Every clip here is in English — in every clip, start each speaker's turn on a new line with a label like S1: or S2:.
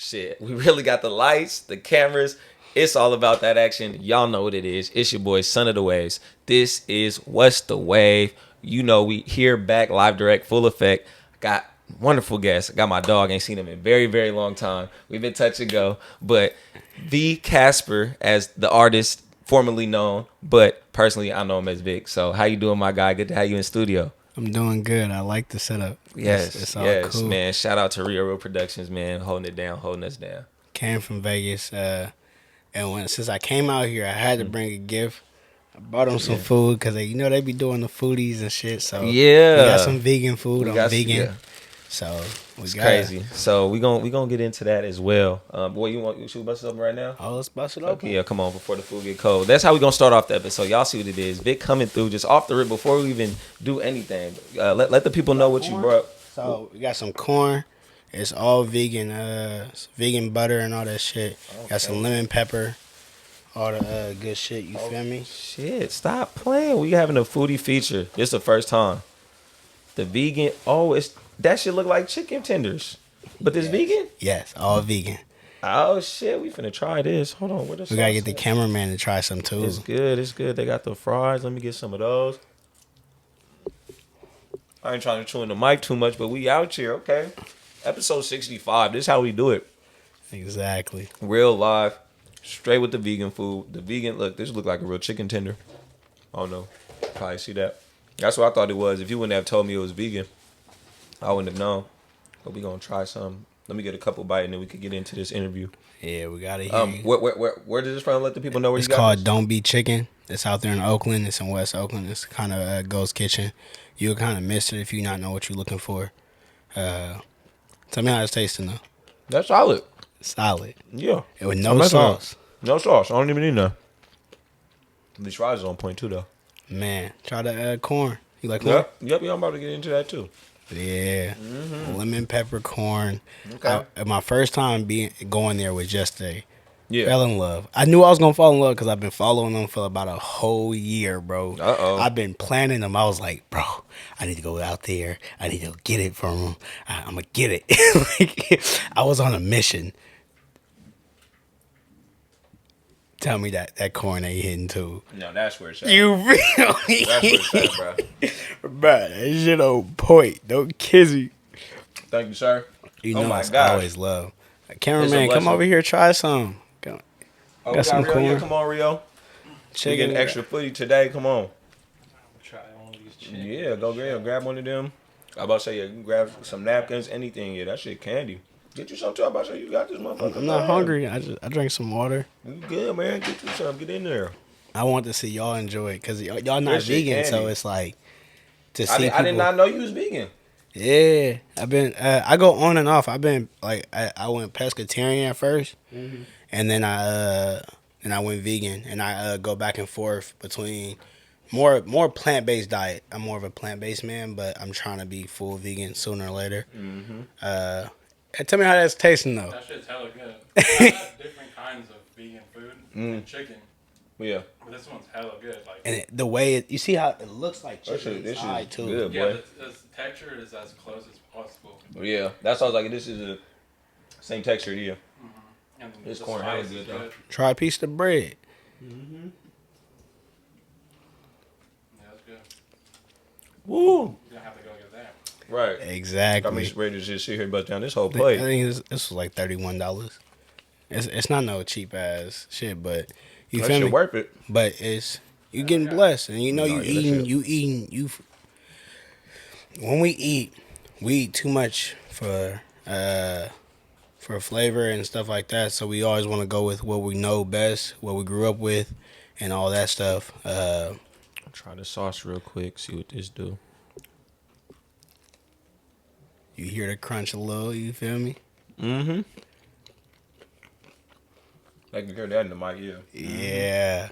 S1: shit, we really got the lights, the cameras. It's all about that action. Y'all know what it is. It's your boy, Son of the Waves. This is What's the Wave. You know, we here back, live direct, full effect. Got wonderful guests. Got my dog. Ain't seen him in a very, very long time. We've been touch and go. But V Casper, as the artist formerly known, but personally I know him as Vic. So how you doing, my guy? Good to have you in studio.
S2: I'm doing good. I like the setup.
S1: Yes,
S2: it's all
S1: yes,
S2: cool.
S1: Man. Shout out to Productions, man, holding it down, holding us down.
S2: Came from Vegas, and since I came out here, I had to bring a gift. I bought them some food because they be doing the foodies and shit. So we got some vegan food. I'm vegan, so
S1: it's crazy. So we gonna get into that as well. Boy, should we bust it open right now?
S2: Oh, let's bust it open.
S1: Okay, yeah, come on before the food get cold. That's how we gonna start off the episode. Y'all see what it is. Vic coming through just off the rip before we even do anything. Let the people know what you brought.
S2: So we got some corn. It's all vegan, it's vegan butter and all that shit. Okay. Got some lemon pepper, all the good shit. You feel me?
S1: Shit, stop playing. We having a foodie feature. This is the first time. The vegan. Oh, that shit look like chicken tenders, but it's vegan.
S2: Yes, all vegan.
S1: Oh shit, we finna try this. Hold on,
S2: we gotta get the cameraman to try some too.
S1: It's good. It's good. They got the fries. Let me get some of those. I ain't trying to chew in the mic too much, but we out here. Okay. Episode 65. This is how we do it.
S2: Exactly.
S1: Real live. Straight with the vegan food. The vegan, look, this look like a real chicken tender. Oh no. Probably see that. That's what I thought it was. If you wouldn't have told me it was vegan, I wouldn't have known. But we gonna try some. Let me get a couple bites and then we could get into this interview.
S2: Yeah, we gotta hear
S1: where did this from? Let the people know where
S2: it's
S1: you got
S2: called
S1: this?
S2: Don't Be Chicken. It's out there in Oakland. It's in West Oakland. It's kind of Ghost Kitchen. You'll kind of miss it if you not know what you're looking for. Tell me how it's tasting though.
S1: That's solid.
S2: Solid.
S1: Yeah.
S2: And with no sauce.
S1: No sauce. I don't even need none. These fries are on point too though.
S2: Man, try the corn. You like corn?
S1: Yep. I'm about to get into that too.
S2: Yeah. Lemon pepper corn.
S1: Okay.
S2: My first time going there was yesterday. Yeah. Fell in love. I knew I was gonna fall in love because I've been following them for about a whole year, bro. I've been planning them. I was like, bro, I need to go out there. I need to get it from them. I'm gonna get it. Like, I was on a mission. Tell me that corn ain't hitting too.
S1: No, that's where it's at.
S2: You really?
S1: That's where it's at, bro.
S2: Bro, that shit on point. Don't kizzy.
S1: Thank you, sir.
S2: You know, I always love. Cameraman, come over here, try some.
S1: Got some corn. Yeah, come on, Rio. We getting extra footy today. Come on.
S3: Try one of these chicken.
S1: Yeah, go grab one of them. I about to say, you can grab some napkins, anything. Yeah, that shit candy. Get you some too. I about to say, you got this motherfucker.
S2: I'm not hungry. I drank some water.
S1: You good, man. Get you some. Get in there.
S2: I want to see y'all enjoy it because y'all not vegan, so it's like to see
S1: I did not know you was vegan.
S2: Yeah, I've been. I go on and off. I've been like I went pescatarian at first, and then I went vegan, and I go back and forth between more plant based diet. I'm more of a plant based man, but I'm trying to be full vegan sooner or later. Tell me how that's tasting though.
S3: That shit's hella good. I have different kinds of vegan food and chicken.
S1: Yeah.
S3: But this one's hella good. Like,
S2: and the way you see how it looks like chicken inside too.
S1: Good, boy.
S3: yeah, the texture is as close as possible.
S1: Yeah, that's why I was like, this is the same texture here.
S3: And
S1: this corn is good though.
S2: Try a piece of bread.
S3: Yeah, that's good.
S1: Woo!
S3: You don't have to go get that.
S1: Right.
S2: Exactly.
S1: Got me ready to just sit here and bust down this whole plate.
S2: I think this was like $31. It's not no cheap ass shit, but you
S1: that
S2: feel
S1: shit
S2: me?
S1: worth it.
S2: But you getting blessed, and you know you eating. When we eat too much for flavor and stuff like that. So we always want to go with what we know best, what we grew up with, and all that stuff.
S1: I'll try the sauce real quick. See what this do.
S2: You hear the crunch a little. You feel me?
S1: I can hear that in the mic, yeah.
S2: Yeah.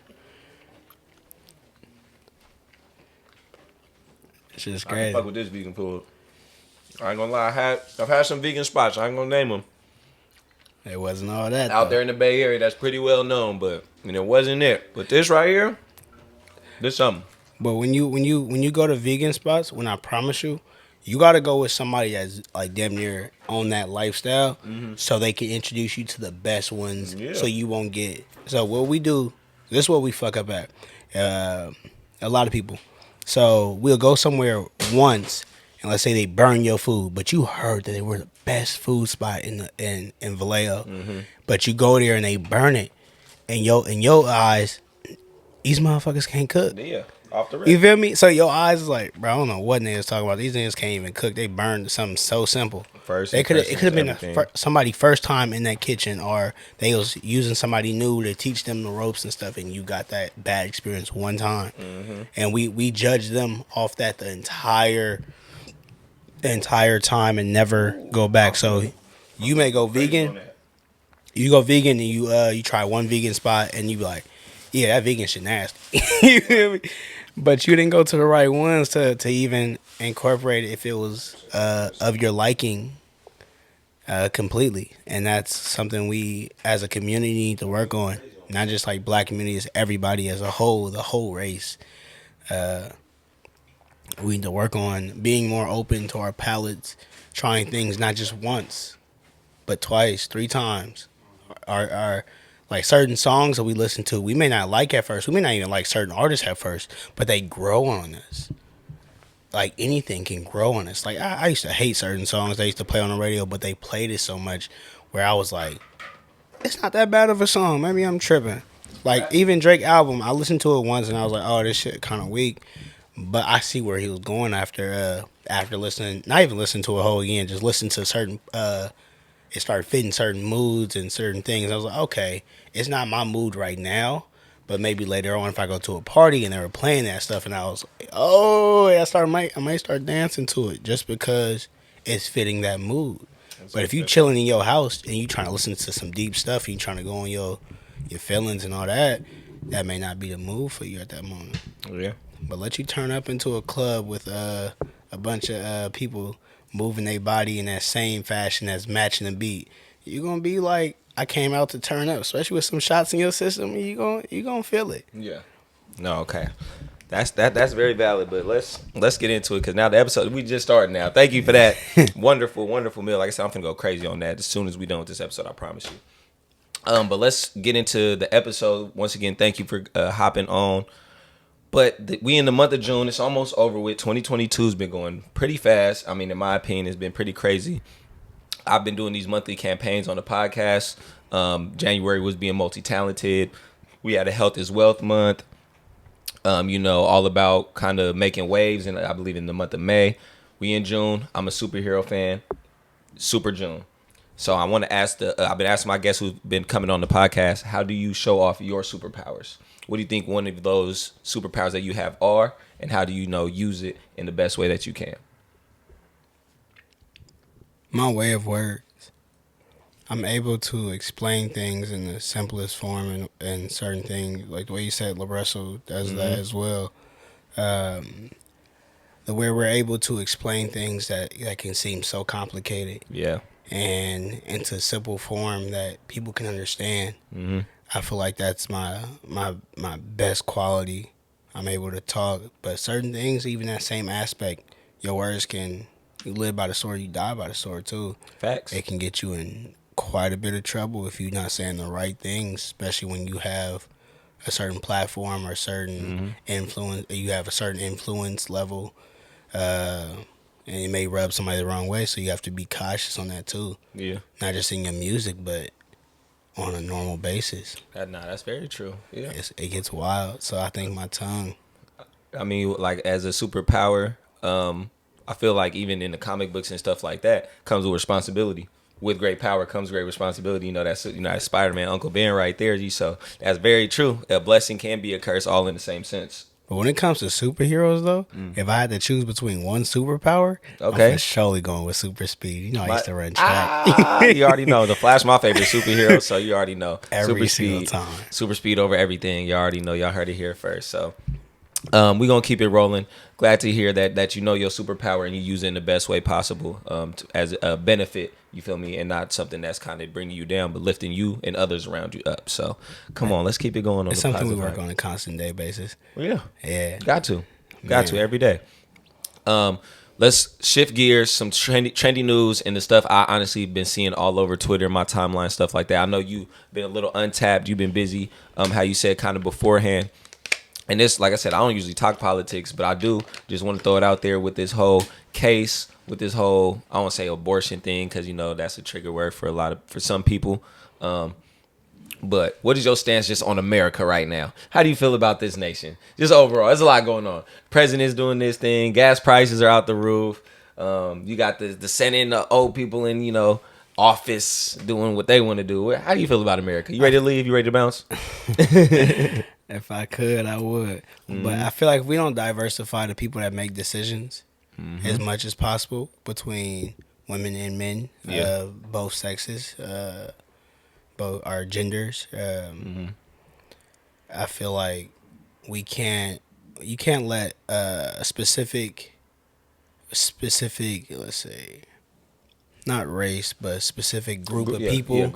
S2: It's just
S1: I
S2: crazy.
S1: can fuck with this vegan food. I ain't gonna lie, I've had some vegan spots. I ain't gonna name them.
S2: It wasn't all that
S1: out there in the Bay Area. That's pretty well known, but it wasn't it. But this right here, this something.
S2: But when you go to vegan spots, when I promise you, You got to go with somebody that's like damn near on that lifestyle, so they can introduce you to the best ones.
S1: Yeah.
S2: So you won't get. So what we do, this is what we fuck up at. A lot of people. So we'll go somewhere once, and let's say they burn your food, but you heard that they were the best food spot in Vallejo, but you go there and they burn it, and in your eyes, these motherfuckers can't cook.
S1: Yeah, off the rip.
S2: You feel me? So your eyes is like, bro, I don't know what niggas talking about. These niggas can't even cook. They burned something so simple. It could have been somebody first time in that kitchen, or they was using somebody new to teach them the ropes and stuff, and you got that bad experience one time, and we judge them off that the entire time and never go back. So you may go vegan. You go vegan and you try one vegan spot and you be like, yeah, that vegan shit nasty. You feel me? But you didn't go to the right ones to even incorporate it if it was of your liking completely. And that's something we as a community need to work on. Not just like black communities, everybody as a whole, the whole race. We need to work on being more open to our palates, trying things not just once, but twice, 3 times. Our like certain songs that we listen to, we may not like at first. We may not even like certain artists at first, but they grow on us. Like anything can grow on us. Like I used to hate certain songs they used to play on the radio, but they played it so much where I was like, it's not that bad of a song. Maybe I'm tripping. Like even Drake album, I listened to it once and I was like, oh, this shit kind of weak. But I see where he was going after listening. Not even listen to a whole again, just listen to certain. It started fitting certain moods and certain things. I was like, okay, it's not my mood right now, but maybe later on if I go to a party and they were playing that stuff, and I was like, oh, I might start dancing to it just because it's fitting that mood. But if you chilling in your house and you trying to listen to some deep stuff, and you trying to go on your feelings and all that, that may not be the mood for you at that moment.
S1: Yeah.
S2: But let you turn up into a club with a bunch of people moving their body in that same fashion that's matching the beat. You're going to be like, I came out to turn up, especially with some shots in your system. You gonna feel it.
S1: Yeah. No, okay. That's very valid, but let's get into it because now the episode, we just started now. Thank you for that. Wonderful meal. Like I said, I'm finna go crazy on that as soon as we done with this episode, I promise you. But let's get into the episode. Once again, thank you for hopping on. But we in the month of June. It's almost over with. 2022 has been going pretty fast. I mean, in my opinion, it's been pretty crazy. I've been doing these monthly campaigns on the podcast. January was being multi-talented. We had a Health is Wealth month. All about kind of making waves. And I believe in the month of May. We in June. I'm a superhero fan. Super June. So I want to ask I've been asking my guests who've been coming on the podcast, how do you show off your superpowers? What do you think one of those superpowers that you have are, and how do you use it in the best way that you can?
S2: My way of words. I'm able to explain things in the simplest form and certain things, like the way you said LaRussell does that as well. The way we're able to explain things that can seem so complicated.
S1: Yeah.
S2: And into simple form that people can understand. Mm-hmm. I feel like that's my best quality. I'm able to talk, but certain things, even that same aspect, your words you live by the sword, you die by the sword too.
S1: Facts.
S2: It can get you in quite a bit of trouble if you're not saying the right things, especially when you have a certain platform or a certain influence. You have a certain influence level, and it may rub somebody the wrong way. So you have to be cautious on that too.
S1: Yeah. Not
S2: just in your music, but on a normal basis.
S1: That's very true. Yeah.
S2: It gets wild. So I think my tongue.
S1: I mean, like as a superpower, I feel like even in the comic books and stuff like that comes with responsibility. With great power comes great responsibility. That's Spider-Man, Uncle Ben right there. So that's very true. A blessing can be a curse, all in the same sense.
S2: But when it comes to superheroes, though, if I had to choose between one superpower, I'm surely going with super speed. I used to run track.
S1: You already know. The Flash, my favorite superhero, so you already know.
S2: Every single time.
S1: Super speed over everything. You already know. Y'all heard it here first. So we're going to keep it rolling. Glad to hear that you know your superpower and you use it in the best way possible as a benefit, you feel me, and not something that's kind of bringing you down, but lifting you and others around you up. So come on, let's keep it going on.
S2: It's something we work on a constant day basis.
S1: Yeah.
S2: Yeah.
S1: Got to every day. let's shift gears. Some trendy news and the stuff I honestly been seeing all over Twitter, my timeline, stuff like that. I know you've been a little untapped. You've been busy. How you said kind of beforehand. And this, like I said, I don't usually talk politics, but I do just want to throw it out there with this whole case, with this whole, I don't want to say abortion thing, because that's a trigger word for some people. But what is your stance just on America right now? How do you feel about this nation? Just overall, there's a lot going on. President's doing this thing. Gas prices are out the roof. You got the Senate and the old people in, office doing what they want to do. How do you feel about America? You ready to leave? You ready to bounce?
S2: If I could, I would. Mm-hmm. But I feel like if we don't diversify the people that make decisions as much as possible between women and men, both sexes, both our genders, I feel like you can't let a specific, let's say, not race, but a specific group of people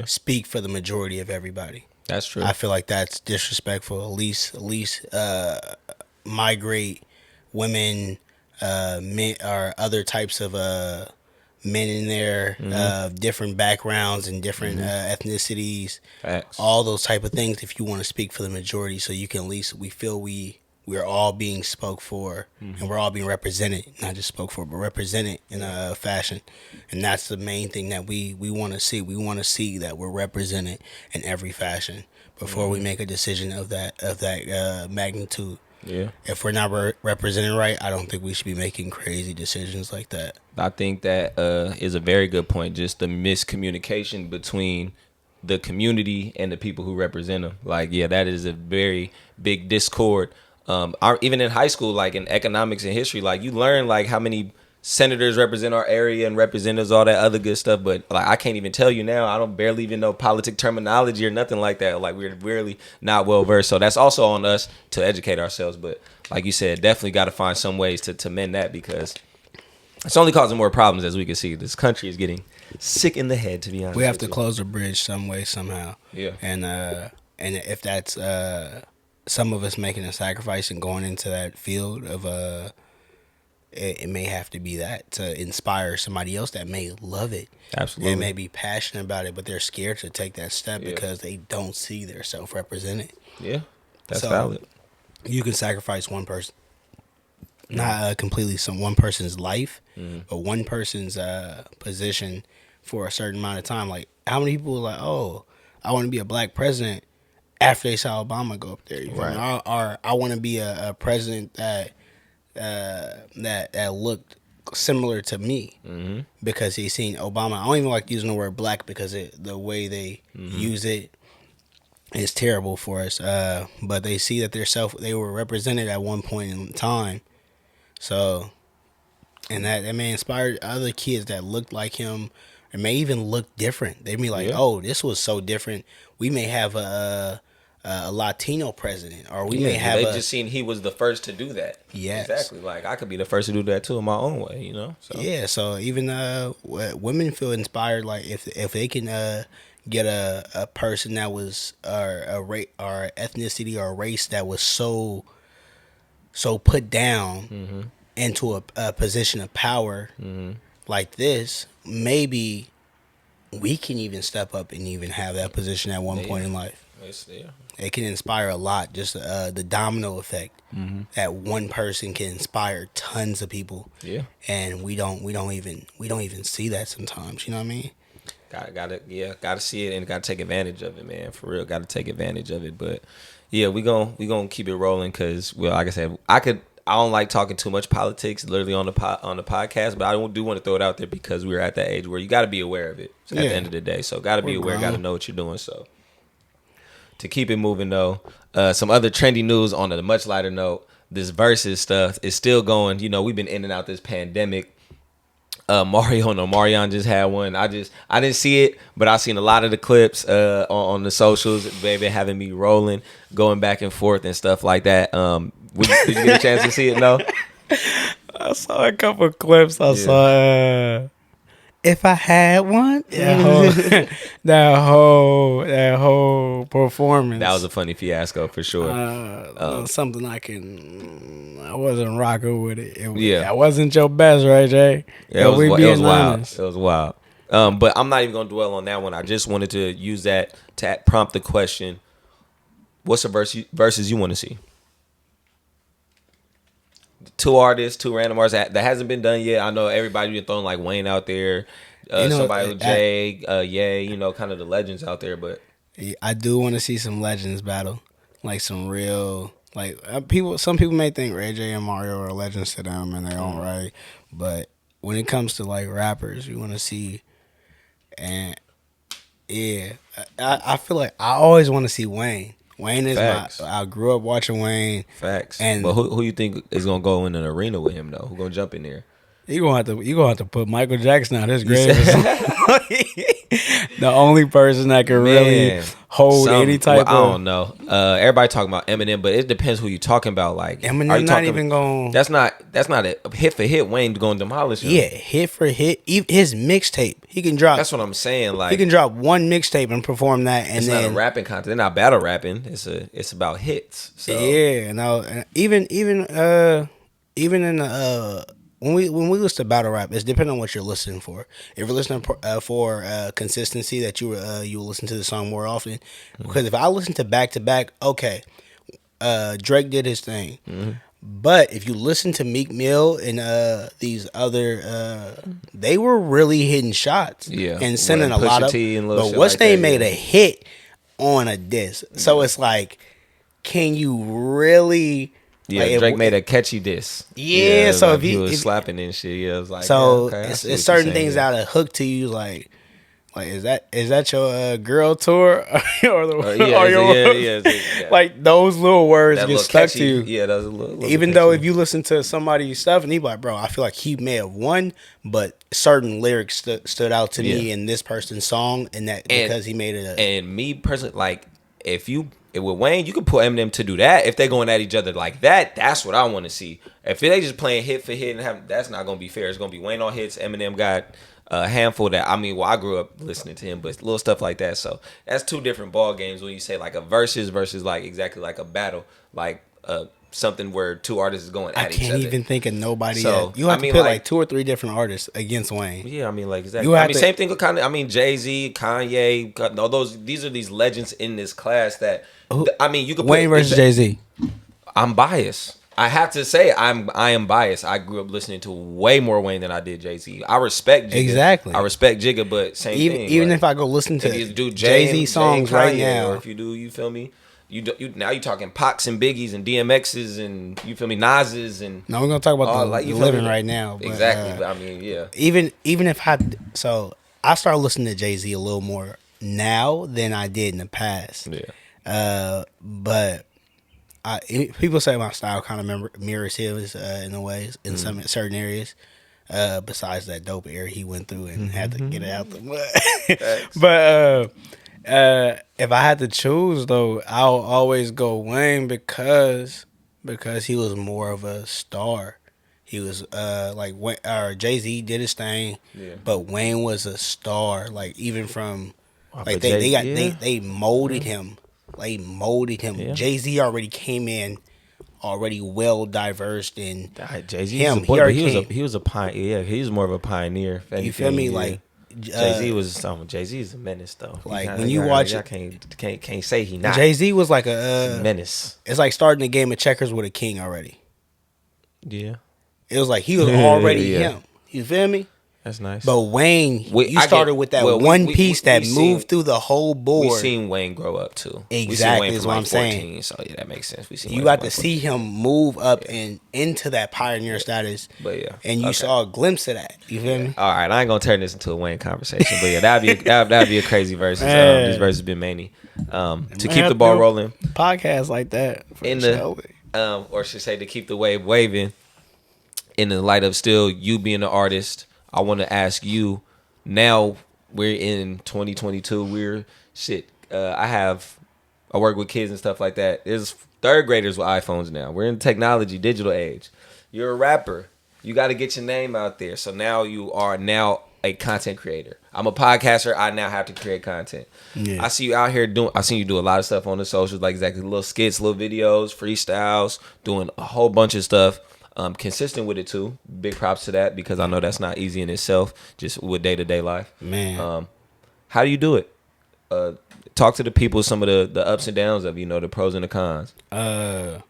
S2: speak for the majority of everybody.
S1: That's true.
S2: I feel like that's disrespectful. At least migrate women, men, or other types of men in there, different backgrounds and different ethnicities.
S1: Facts.
S2: All those type of things. If you want to speak for the majority, so you can at least we're all being spoke for, and we're all being represented, not just spoke for, but represented in a fashion. And that's the main thing that we want to see. We want to see that we're represented in every fashion before we make a decision of that magnitude.
S1: Yeah.
S2: If we're not represented right, I don't think we should be making crazy decisions like that.
S1: I think that is a very good point. Just the miscommunication between the community and the people who represent them. That is a very big discord. Even in high school, like in economics and history, you learn how many senators represent our area and representatives, all that other good stuff. But I can't even tell you now. I don't barely even know politic terminology or nothing like that. We're really not well versed. So that's also on us to educate ourselves. But like you said, definitely got to find some ways to mend that, because it's only causing more problems. As we can see, this country is getting sick in the head, to be honest.
S2: We have to close the bridge some way, somehow.
S1: Yeah.
S2: And if that's some of us making a sacrifice and going into that field of it may have to be that to inspire somebody else that may love it.
S1: Absolutely.
S2: They may be passionate about it, but they're scared to take that step because they don't see their self represented.
S1: Yeah, that's valid.
S2: You can sacrifice one person, not completely one person's life, but one person's position for a certain amount of time. Like, how many people are like, oh, I want to be a black president after they saw Obama go up there?
S1: Right.
S2: Or I want to be a president that looked similar to me because he's seen Obama. I don't even like using the word black because the way they use it is terrible for us. But they see that they were represented at one point in time. So, and that may inspire other kids that looked like him or may even look different. They be like, oh, this was so different. We may have a Latino president, or we may have.
S1: They just seen he was the first to do that.
S2: Yes,
S1: exactly. I could be the first to do that too in my own way, So.
S2: Yeah, so even women feel inspired. Like if they can get a person that was or ethnicity or race that was so put down into a position of power like this, maybe we can even step up and even have that position at one point in life. It can inspire a lot. Just the domino effect that one person can inspire tons of people. Yeah, and we don't even see that sometimes. You know what I mean?
S1: Gotta see it and gotta take advantage of it, man. For real, gotta take advantage of it. But yeah, we gonna keep it rolling because, well, like I said, I don't like talking too much politics, literally on the podcast, but I do want to throw it out there because we're at that age where you got to be aware of it at the end of the day. So got to be aware, got to know what you're doing. So to keep it moving though, some other trendy news on a much lighter note. This versus stuff is still going. We've been in and out this pandemic. Marion just had one. I didn't see it, but I seen a lot of the clips on the socials. Baby, having me rolling, going back and forth and stuff like that. Did you get a chance to see it? No.
S2: I saw a couple of clips. I saw If I had one, that whole performance.
S1: That was a funny fiasco for sure.
S2: Something I wasn't rocking with it.
S1: Yeah.
S2: I wasn't your best, right, Jay?
S1: Yeah, it was wild.
S2: Honest.
S1: It was wild. But I'm not even gonna dwell on that one. I just wanted to use that to prompt the question: what's the verses you want to see? Two artists, two random artists that hasn't been done yet. I know everybody been throwing like Wayne out there, somebody with Jay, Ye, kind of the legends out there. But
S2: I do want to see some legends battle, like some real people. Some people may think Ray J and Mario are legends to them in their own right, but when it comes to like rappers, you want to see, and yeah, I feel like I always want to see Wayne. Wayne is I grew up watching Wayne.
S1: Facts. But who you think is gonna go in an arena with him though? Who gonna jump in there?
S2: You gonna have to put Michael Jackson out his grave. The only person that can really hold any type of.
S1: I don't know. Everybody talking about Eminem, but it depends who you talking about. Like
S2: Eminem, not even going.
S1: That's not a hit for hit. Wayne going to demolish him.
S2: Yeah, hit for hit. His mixtape, he can drop.
S1: That's what I'm saying. Like
S2: he can drop one mixtape and perform that, and
S1: it's
S2: then
S1: not a rapping content. They're not battle rapping. It's about hits. So.
S2: Yeah, no, even in the when we listen to battle rap, it's depending on what you're listening for. If you're listening for consistency, that you will listen to the song more often. Because if I listen to back, okay, Drake did his thing. But if you listen to Meek Mill and these other, they were really hitting shots and sending a lot of. But What's Name made a hit on a diss, so it's like, can you really?
S1: Yeah, like Drake made a catchy diss.
S2: Yeah, so
S1: like
S2: if
S1: he was slapping and shit, it was like
S2: so.
S1: Yeah, okay,
S2: it's certain things that are hooked to you, like is that your girl tour or like those little words that get stuck catchy, to you.
S1: Yeah, that was a little
S2: even though if you listen to somebody's stuff and he like, bro, I feel like he may have won, but certain lyrics stood out to me in this person's song, and that because he made it.
S1: And me personally, like if with Wayne, you could put Eminem to do that. If they're going at each other like that, that's what I want to see. If they just playing hit for hit that's not gonna be fair. It's gonna be Wayne on hits. Eminem got a handful that I grew up listening to him, but little stuff like that. So that's two different ball games when you say like a versus like exactly like a battle, like something where two artists is going at each other. I can't
S2: even think of nobody. So, you have to put like 2 or 3 different artists against Wayne.
S1: Yeah, I mean like exactly. Same thing with kind of. Jay-Z, Kanye, all these are these legends in this class that. You could put
S2: Wayne versus Jay-Z.
S1: I'm biased. I have to say I am biased. I grew up listening to way more Wayne than I did Jay-Z. I respect Jigga.
S2: Exactly.
S1: I respect Jigga, but same thing.
S2: Even if I go listen to Jay-Z songs right now,
S1: or if you do, you feel me? You now you're talking Pacs and Biggies and DMXs and you feel me, Nas's and.
S2: No, we're gonna talk about the living right now. But,
S1: exactly. But I mean, yeah.
S2: Even if I started listening to Jay-Z a little more now than I did in the past.
S1: Yeah.
S2: But people say my style kind of mirrors his in a ways in some certain areas. Besides that dope era he went through and had to get it out the mud. But if I had to choose though, I'll always go Wayne because he was more of a star. He was Jay-Z did his thing, but Wayne was a star. Like even from they molded him. They molded him. Yeah. Jay-Z already came in, already well diverse in
S1: Jay-Z.
S2: He
S1: was a pioneer. Yeah, he was more of a pioneer.
S2: You feel me? Like
S1: Jay-Z was Jay-Z is a menace though.
S2: Like when you watch
S1: it, I can't say he not.
S2: Jay-Z was like a
S1: menace.
S2: It's like starting a game of checkers with a king already.
S1: Yeah,
S2: it was like he was already him. You feel me?
S1: That's nice.
S2: But Wayne, you started with that one piece that moved through the whole board.
S1: We seen Wayne grow up too.
S2: Exactly is what I'm saying.
S1: So yeah, that makes sense.
S2: You got to see him move up and into that pioneer status.
S1: But yeah,
S2: and you saw a glimpse of that. You feel me?
S1: All right, I ain't gonna turn this into a Wayne conversation, but yeah, that'd be a crazy versus. This verse has been many. To keep the ball rolling,
S2: podcasts like that
S1: or should say to keep the wave waving. In the light of still you being an artist. I want to ask you, now we're in 2022, I work with kids and stuff like that. There's third graders with iPhones now. We're in technology, digital age. You're a rapper. You got to get your name out there. So now you are a content creator. I'm a podcaster. I now have to create content.
S2: Yeah.
S1: I see you out here I seen you do a lot of stuff on the socials, like exactly little skits, little videos, freestyles, doing a whole bunch of stuff. Consistent with it too. Big props to that, because I know that's not easy in itself, just with day-to-day life.
S2: Man.
S1: How do you do it? Talk to the people, some of the ups and downs of, the pros and the cons.
S2: A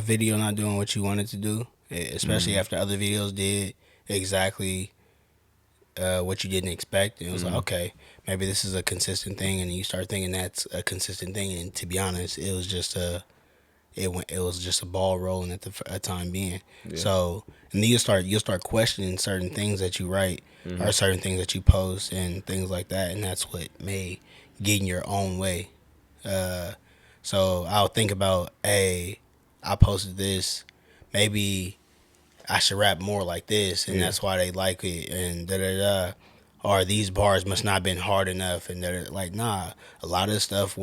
S2: video not doing what you wanted to do, especially after other videos did exactly what you didn't expect. And it was like, okay, maybe this is a consistent thing, and you start thinking that's a consistent thing. And to be honest, it was just a ball rolling at the time being.
S1: Yeah.
S2: So, and then you'll start questioning certain things that you write or certain things that you post and things like that, and that's what may get in your own way. So I'll think about, hey, I posted this, maybe I should rap more like this, and that's why they like it, and da-da-da. Or these bars must not have been hard enough, and they're like, nah, a lot of stuff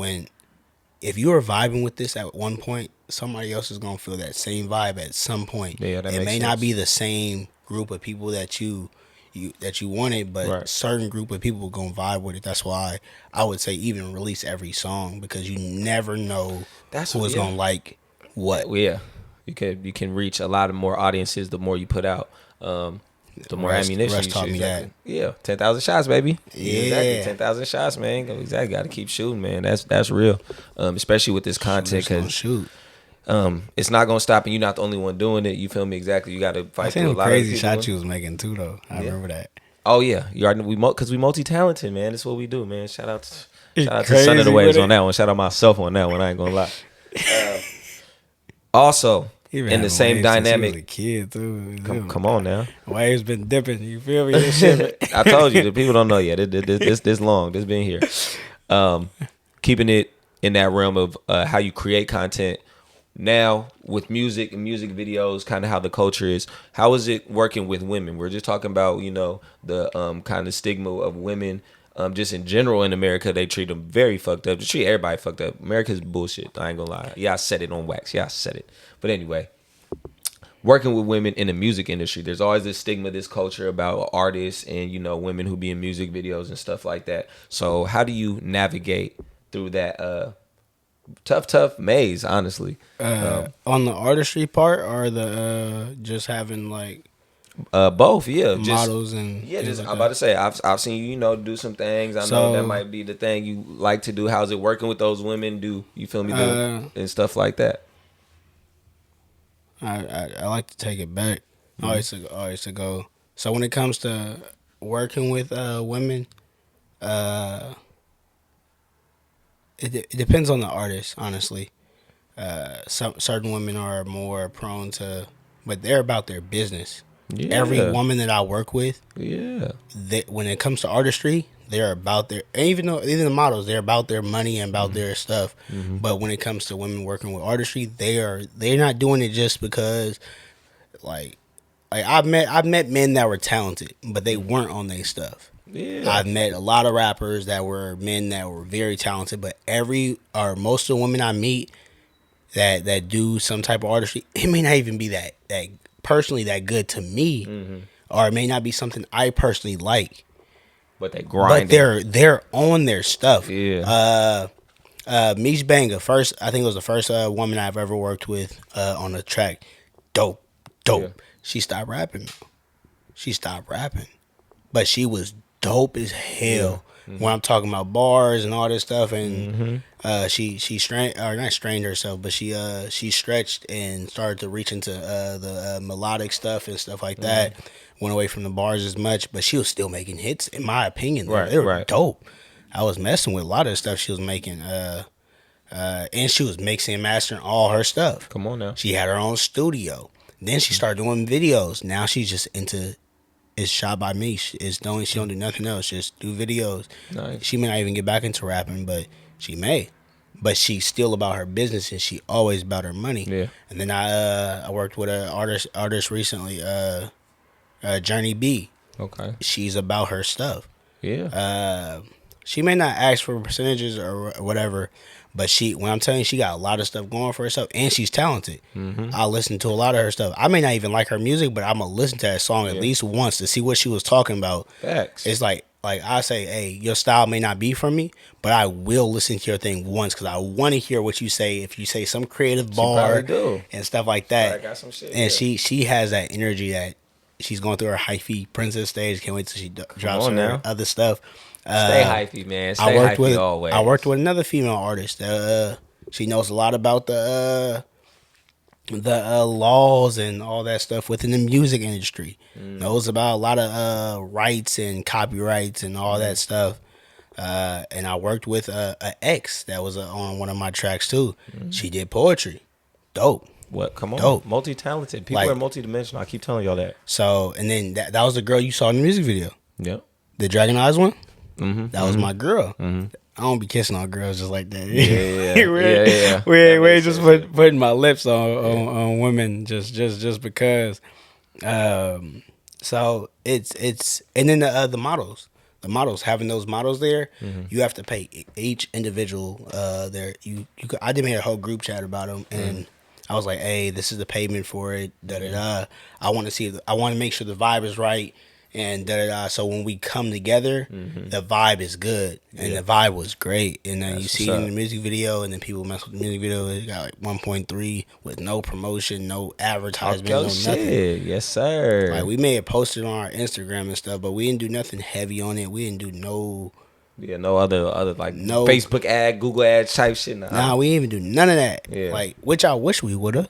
S2: if you were vibing with this at one point, somebody else is going to feel that same vibe at some point.
S1: Yeah, that
S2: it
S1: makes
S2: may
S1: sense.
S2: not be the same group of people that you wanted, but
S1: Right.
S2: certain group of people are going to vibe with it. That's why I would say even release every song, because you never know who is going to like what.
S1: Well, yeah, you can reach a lot of more audiences the more you put out. The more ammunition
S2: Russ
S1: you
S2: taught
S1: shoot.
S2: me
S1: Exactly.
S2: that.
S1: Yeah, 10,000 shots, baby.
S2: Yeah.
S1: Exactly. 10,000 shots, man. Exactly. Got to keep shooting, man. That's real. Especially with this content, because
S2: shoot.
S1: it's not gonna stop, and you're not the only one doing it. You feel me? Exactly. You got to
S2: I
S1: fight through a
S2: seen
S1: lot
S2: crazy
S1: of people.
S2: shots you was making too, though. I remember that.
S1: Oh yeah, you already because we multi-talented, man. That's what we do, man. Shout out to Son of
S2: Crazy
S1: the Waves
S2: with
S1: on that one. Shout out myself on that one. I ain't gonna lie. Also, in the same dynamic,
S2: He was a kid too.
S1: come on now.
S2: Waves been dipping. You feel me? This shit.
S1: I told you, the people don't know yet. This long. This been here. Keeping it in that realm of how you create content now with music and music videos, kind of how the culture is. How is it working with women? We're just talking about the kind of stigma of women. Just in general in America, they treat them very fucked up. They treat everybody fucked up. America's bullshit. I ain't gonna lie. Yeah, I said it on wax. Yeah, I said it. But anyway, working with women in the music industry, there's always this stigma, this culture about artists and women who be in music videos and stuff like that. So how do you navigate through that tough maze? Honestly,
S2: On the artistry part, or the just having like
S1: both. Yeah,
S2: models and
S1: yeah.
S2: things
S1: Just
S2: like
S1: I'm
S2: that?
S1: about to say, I've seen you do some things. I know
S2: So-
S1: that might be the thing you like to do. How's it working with those women? Do you feel me? And stuff like that.
S2: I like to take it back. I used to go. So when it comes to working with women, it depends on the artist, honestly. Certain women are more prone to, but they're about their business.
S1: Yeah.
S2: Every woman that I work with,
S1: Yeah.
S2: when it comes to artistry, they're about their, and even the models, they're about their money and about their stuff. But when it comes to women working with artistry, they're not doing it just because, like I've met men that were talented, but they weren't on their stuff.
S1: Yeah.
S2: I've met a lot of rappers that were men that were very talented, but most of the women I meet that do some type of artistry, it may not even be that personally that good to me, or it may not be something I personally like.
S1: But they grind.
S2: But they're on their stuff.
S1: Yeah.
S2: Mish Banga, I think it was the first woman I've ever worked with on a track. Dope.
S1: Yeah.
S2: She stopped rapping. But she was dope as hell. When I'm talking about bars and all this stuff, and she not strained herself, but she stretched and started to reach into the melodic stuff and stuff like that. Went away from the bars as much, but she was still making hits, in my opinion.
S1: Right,
S2: They were
S1: right.
S2: dope. I was messing with a lot of the stuff she was making, and she was mixing and mastering all her stuff.
S1: Come on now.
S2: She had her own studio. Then she started doing videos. Now she's just into. It's shot by me. She don't do nothing else. Just do videos.
S1: Nice.
S2: She may not even get back into rapping, but she may. But she's still about her business, and she always about her money.
S1: Yeah.
S2: And then I worked with an artist recently, Journey B.
S1: Okay.
S2: She's about her stuff.
S1: Yeah.
S2: she may not ask for percentages or whatever, but when I'm telling you, she got a lot of stuff going for herself, and she's talented. I listen to a lot of her stuff. I may not even like her music, but I'm gonna listen to that song at least once to see what she was talking about.
S1: Facts.
S2: It's like I say, hey, your style may not be for me, but I will listen to your thing once because I want to hear what you say. If you say some creative bar and stuff like that,
S1: I got some shit,
S2: and she has that energy that she's going through her hyphy princess stage. Can't wait till she drops her other stuff.
S1: Stay hyphy, man. Stay hyphy always.
S2: I worked with another female artist. She knows a lot about the laws and all that stuff within the music industry. Knows about a lot of rights and copyrights and all that stuff. And I worked with a ex that was on one of my tracks too. She did poetry. Dope.
S1: What? Come on.
S2: Dope.
S1: Multi-talented. People are multi-dimensional. I keep telling y'all that.
S2: So, and then that was the girl you saw in the music video.
S1: Yep.
S2: The Dragon Eyes one? That was my girl. I don't be kissing on girls just like that.
S1: Yeah.
S2: We're just putting my lips on women just because. So it's and then the models. The models, having those models there, you have to pay each individual there. I did make a whole group chat about them, and I was like, "Hey, this is the payment for it." I want to see. I want to make sure the vibe is right, and So when we come together, the vibe is good, and the vibe was great. And then you see it in the music video, and then people mess with the music video. It got like 1.3 with no promotion, no advertisement, no nothing.
S1: Yes, sir.
S2: Like we may have posted on our Instagram and stuff, but we didn't do nothing heavy on it. We didn't do no.
S1: Yeah, no other like no Facebook ad, Google ad type shit.
S2: Nah, we didn't even do none of that.
S1: Yeah.
S2: Like, which I wish we would have,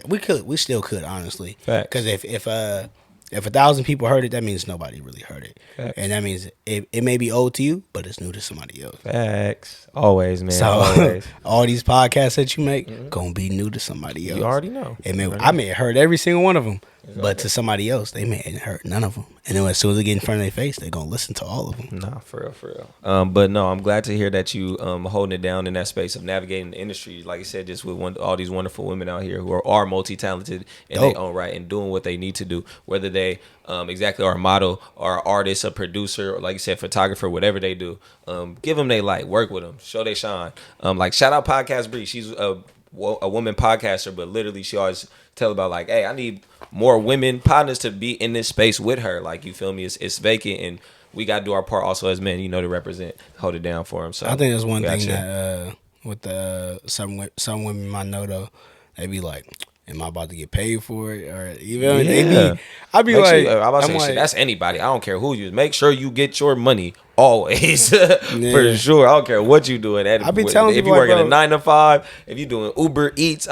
S2: because we still could, honestly. Because if 1,000 people heard it, that means nobody really heard it.
S1: Facts.
S2: And that means it may be old to you, but it's new to somebody else.
S1: Facts. Always, man.
S2: So
S1: always.
S2: all these podcasts that you make gonna be new to somebody else.
S1: You already know.
S2: I may have heard every single one of them, but to somebody else, they may have heard none of them. And then as soon as they get in front of their face, they're gonna listen to all of them.
S1: Nah, for real. But no, I'm glad to hear that you holding it down in that space of navigating the industry. Like I said, just with all these wonderful women out here who are multi-talented in their own right and doing what they need to do, whether they exactly are a model or an artist, a producer, or like you said, photographer, whatever they do. Give them they light, work with them, show they shine. Like shout out Podcast Bree. She's a woman podcaster, but literally she always tell about like, hey, I need more women partners to be in this space with her. Like, you feel me? It's vacant, and we got to do our part also as men, to represent, hold it down for them. So
S2: I think that's one thing that with some women I know though, they be like, am I about to get paid for it? Or even I be like,
S1: I'm about to say, that's anybody. I don't care who you. Make sure you get your money always for sure. I don't care what you doing. I be telling people, if you working a 9 to 5, if you doing Uber Eats,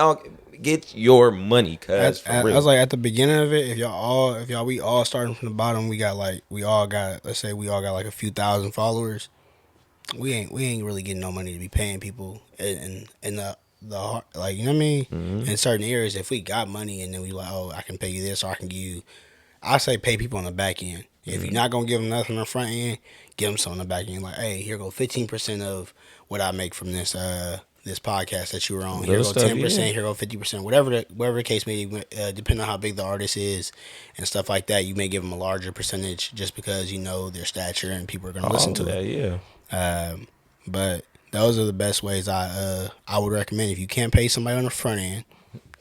S1: get your money. Cause for real.
S2: I was like, at the beginning of it, we all starting from the bottom. Let's say we all got like a few thousand followers. We ain't really getting no money to be paying people in the like, you know what I mean? In certain areas, if we got money and then we like, oh, I can pay you this, or I can give you, I say pay people on the back end. If you're not gonna give them nothing on the front end, give them something on the back end. Like, hey, here go 15% of what I make from this podcast that you were on. Here go 10%. Here go 50%. Whatever the case may be, depending on how big the artist is and stuff like that, you may give them a larger percentage just because you know their stature and people are gonna listen to it. Yeah. But those are the best ways I would recommend. If you can't pay somebody on the front end,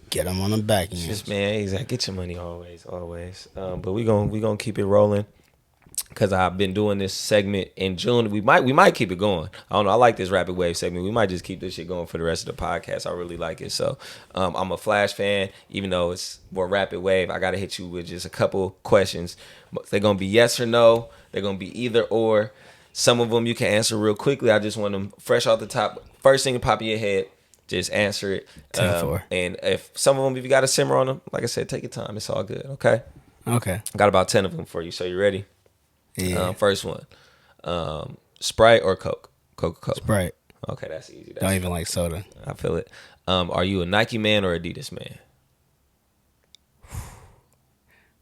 S2: get them on the back end.
S1: Just, man, exactly. Get your money always. But we gonna keep it rolling, because I've been doing this segment in June. We might keep it going. I don't know. I like this rapid wave segment. We might just keep this shit going for the rest of the podcast. I really like it. So I'm a Flash fan, even though it's more rapid wave. I gotta hit you with just a couple questions. They're gonna be yes or no. They're gonna be either or. Some of them you can answer real quickly. I just want them fresh off the top. First thing that pop in your head, just answer it.
S2: 10-4.
S1: And if some of them, if you got to simmer on them, like I said, take your time. It's all good, okay?
S2: Okay.
S1: Got about 10 of them for you. So you ready?
S2: Yeah.
S1: First one. Sprite or Coke? Coca-Cola.
S2: Sprite.
S1: Okay, that's easy.
S2: Don't even like soda.
S1: I feel it. Are you a Nike man or Adidas man?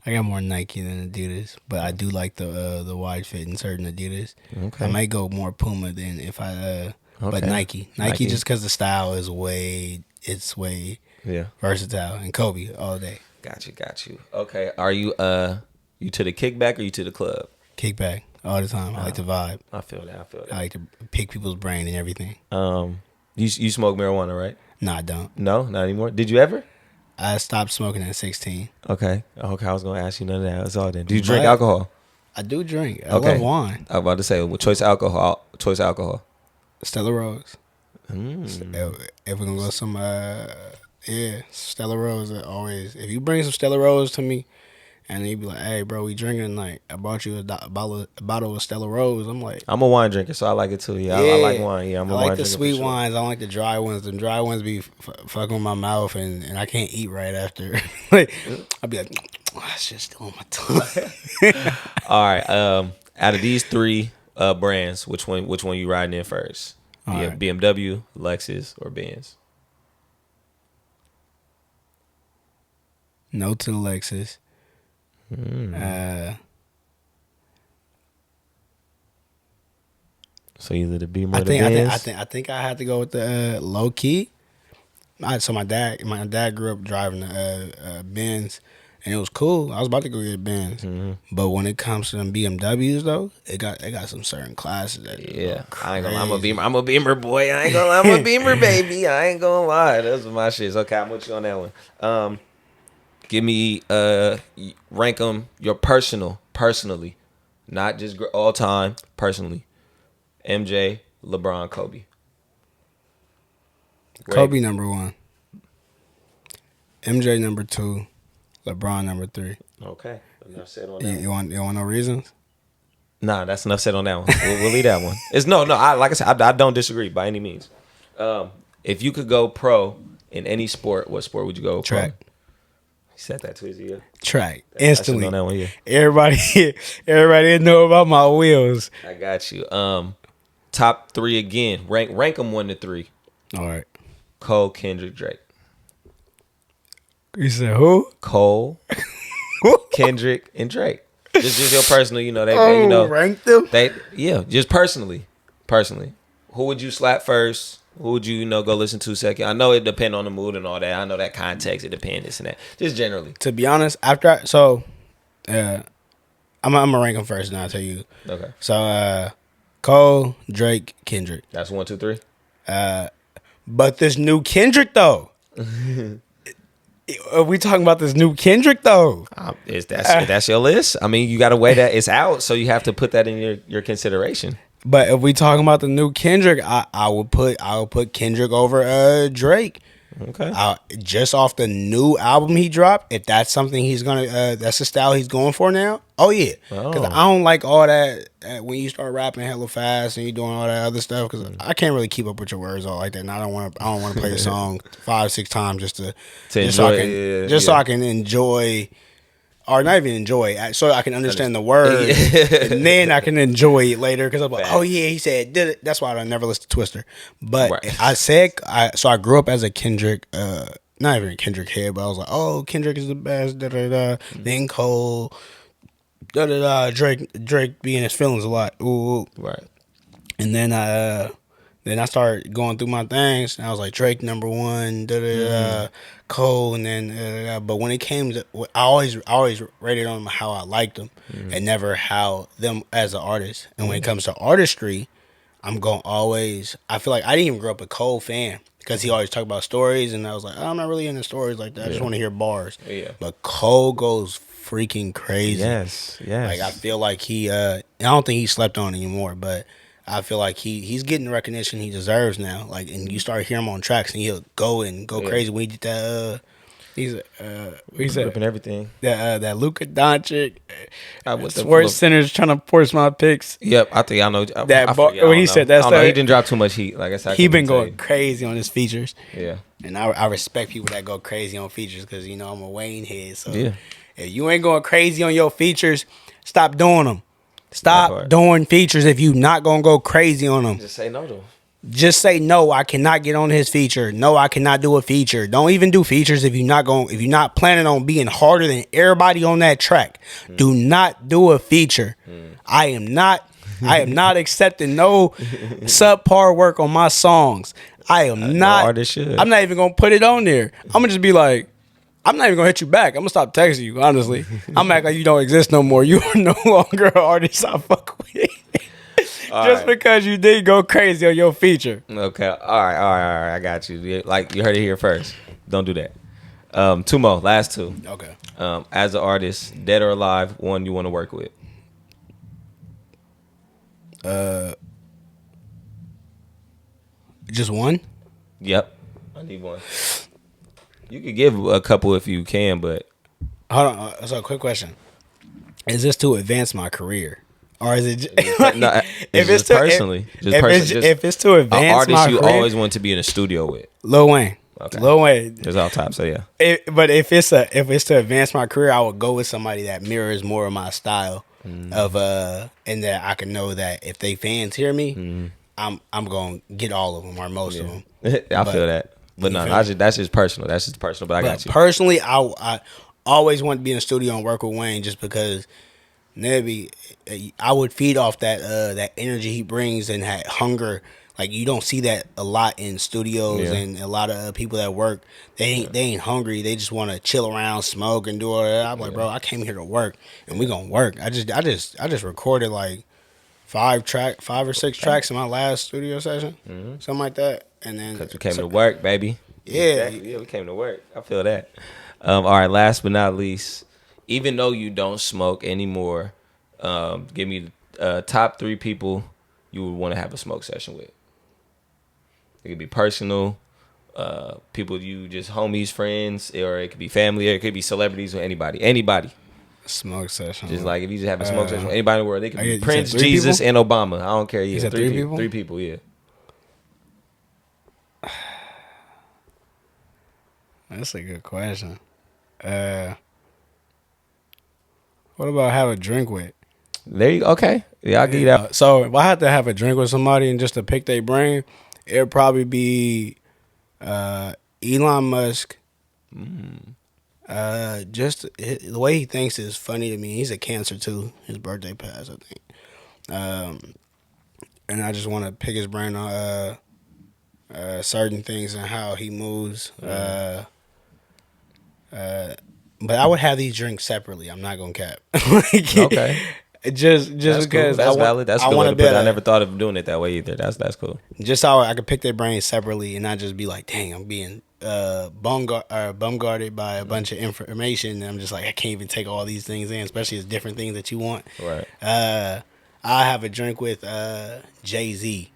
S2: I got more Nike than Adidas, but I do like the wide fit in certain Adidas. Okay. I might go more Puma than if I but Nike just because the style is way versatile, and Kobe all day.
S1: Got you. Okay, are you you to the kickback or you to the club?
S2: Kickback. all the time. I like to vibe.
S1: I feel that.
S2: I like to pick people's brain and everything.
S1: You smoke marijuana, right?
S2: No, I don't.
S1: No, not anymore. Did you ever?
S2: I stopped smoking at 16.
S1: Okay. I was gonna ask you none of that. That's all then. Do you drink alcohol?
S2: I do drink. I
S1: Okay.
S2: love wine.
S1: I was about to say, choice alcohol.
S2: Stella Rose. So, if we're gonna go some, Stella Rose always. If you bring some Stella Rose to me, and you be like, "Hey, bro, we drinking tonight. I brought you a bottle of Stella Rose." I'm like,
S1: I'm a wine drinker, so I like it too. Yeah, I like wine. Yeah, I'm a wine drinker.
S2: I like the sweet
S1: sure.
S2: wines. I don't like the dry ones. The dry ones be fucking with my mouth, and I can't eat right after. Like, I'll be like, oh, shit's still on my tongue.
S1: All right. Out of these three brands, which one you riding in first? Yeah, right. BMW, Lexus, or Benz?
S2: No to the Lexus.
S1: So either the Beamer or the Benz?
S2: I think I had to go with the low key. So my dad grew up driving the Benz, and it was cool. I was about to go get Benz, but when it comes to them BMWs though, it got some certain classes that
S1: I ain't gonna lie, I'm a Beamer boy. I ain't gonna lie, I'm a Beamer baby. I ain't gonna lie, that's what my shit is. Okay, I'm with you on that one. Give me rank them your personally, not just all time, personally. MJ, LeBron, Kobe.
S2: Kobe number 1. MJ number 2. LeBron number 3.
S1: Okay, enough said on that.
S2: You want no reasons?
S1: Nah, that's enough said on that one. We'll leave that one. It's no. Like I said, I don't disagree by any means. If you could go pro in any sport, what sport would you go?
S2: Track.
S1: Pro? He said that to his ear.
S2: Track. Instantly.
S1: On that one, yeah.
S2: Everybody know about my wheels.
S1: I got you. Top 3 again. Rank them 1 to 3.
S2: All right.
S1: Cole, Kendrick, Drake.
S2: You said who?
S1: Cole, Kendrick, and Drake. Just your personal,
S2: rank them?
S1: Just personally. Who would you slap first? Who would you, go listen to second? I know it depends on the mood and all that. I know that context, it depends, this and that. Just generally.
S2: To be honest, I'm gonna rank them first, and I'll tell you.
S1: Okay.
S2: So, Cole, Drake, Kendrick.
S1: That's 1, 2, 3.
S2: But this new Kendrick though. Are we talking about this new Kendrick though?
S1: That's your list. I mean, you got to weigh that. It's out, so you have to put that in your consideration.
S2: But if we talking about the new Kendrick, I would put Kendrick over Drake.
S1: Okay.
S2: Just off the new album he dropped, if that's something he's gonna, that's the style he's going for now. Oh yeah, because I don't like all that when you start rapping hella fast and you doing all that other stuff. Because I can't really keep up with your words all like that. And I don't want to play the song 5-6 times just so I can enjoy. Or not even enjoy it, so I can understand the word, and then I can enjoy it later. Because I'm like, oh yeah, he said did it. That's why I never listen to Twister. But right. I grew up as a Kendrick, not even a Kendrick head, but I was like, oh, Kendrick is the best. Da da da. Then Cole, da da da. Drake be in his feelings a lot. Ooh,
S1: right.
S2: And then I started going through my things, and I was like, Drake number 1, da da da. Cole, and then but when it came to, I always rated on how I liked them, and never how them as an artist. And when it comes to artistry, I feel like I didn't even grow up a Cole fan because he always talked about stories, and I was like, I'm not really into stories like that. I just want to hear bars.
S1: Yeah.
S2: But Cole goes freaking crazy.
S1: Yes.
S2: Like I feel like I don't think he slept on anymore, but I feel like he's getting the recognition he deserves now. Like, and you start hearing him on tracks, and he'll go crazy when he did that. He's
S1: ripping everything.
S2: That Luka Doncic. Sports Center's trying to force my picks.
S1: Yep, I think I know that.
S2: When he said that stuff,
S1: he didn't drop too much heat. Like I said,
S2: he been going crazy on his features.
S1: Yeah,
S2: and I respect people that go crazy on features because I'm a Wayne head. So if you ain't going crazy on your features, stop doing them. Stop doing features if you not gonna go crazy on them.
S1: Just say no to them.
S2: Just say no. I cannot get on his feature. No, I cannot do a feature. Don't even do features if you're not planning on being harder than everybody on that track. Do not do a feature. I am not accepting no subpar work on my songs. I am not.
S1: No artist should.
S2: I'm not even gonna put it on there. I'm gonna just be like, I'm not even gonna hit you back. I'm gonna stop texting you. Honestly, I'm act like you don't exist no more. You are no longer an artist I fuck with. Just because you did go crazy on your feature.
S1: Okay. All right. I got you. Like you heard it here first. Don't do that. Two more. Last two.
S2: Okay.
S1: As an artist, dead or alive, one you want to work with.
S2: Just one?
S1: Yep. I need one. You could give a couple if you can, but
S2: Hold on. So, quick question: is this to advance my career, or is it?
S1: no, it's just personally.
S2: If it's to advance
S1: an artist
S2: my
S1: you
S2: career,
S1: always want to be in a studio with.
S2: Lil Wayne.
S1: Okay.
S2: Lil Wayne.
S1: It's all top. So yeah.
S2: But if it's to advance my career, I would go with somebody that mirrors more of my style of and that I can know that if they fans hear me, I'm gonna get all of them or most of them.
S1: I feel that. But no, that's just personal. That's just personal. But I got you.
S2: Personally, I always want to be in the studio and work with Wayne just because maybe I would feed off that energy he brings and that hunger. Like you don't see that a lot in studios and a lot of people that work. They ain't hungry. They just want to chill around, smoke, and do all that. I'm like, bro, I came here to work, and we gonna work. I just recorded like 5 or 6 tracks in my last studio session, something like that. And then
S1: because we came to work, baby.
S2: Yeah,
S1: exactly. Yeah, we came to work. I feel that. All right, last but not least, even though you don't smoke anymore, give me top 3 people you would want to have a smoke session with. It could be personal, people you just homies, friends, or it could be family, or it could be celebrities or anybody.
S2: Smoke session.
S1: Just like if you just have a smoke session with anybody in the world, they could be
S2: you
S1: Prince,
S2: said 3
S1: Jesus,
S2: people?
S1: and Obama. I don't care. Yeah,
S2: You said
S1: 3
S2: people?
S1: 3 people. Yeah.
S2: That's a good question. What about have a drink with?
S1: There you go. Okay. Yeah, I'll give you that.
S2: So if I had to have a drink with somebody and just to pick their brain, it'd probably be Elon Musk. Just the way he thinks is funny to me. He's a Cancer too. His birthday passed, I think. And I just want to pick his brain on certain things and how he moves. But I would have these drinks separately. I'm not gonna cap.
S1: Okay.
S2: Just
S1: That's
S2: because
S1: cool. That's valid. That's a good way to put it. I never thought of doing it that way either. That's cool.
S2: Just how I could pick their brains separately and not just be like, dang, I'm being bum-guarded by a bunch of information. And I'm just like, I can't even take all these things in, especially as different things that you want.
S1: Right.
S2: I have a drink with Jay-Z.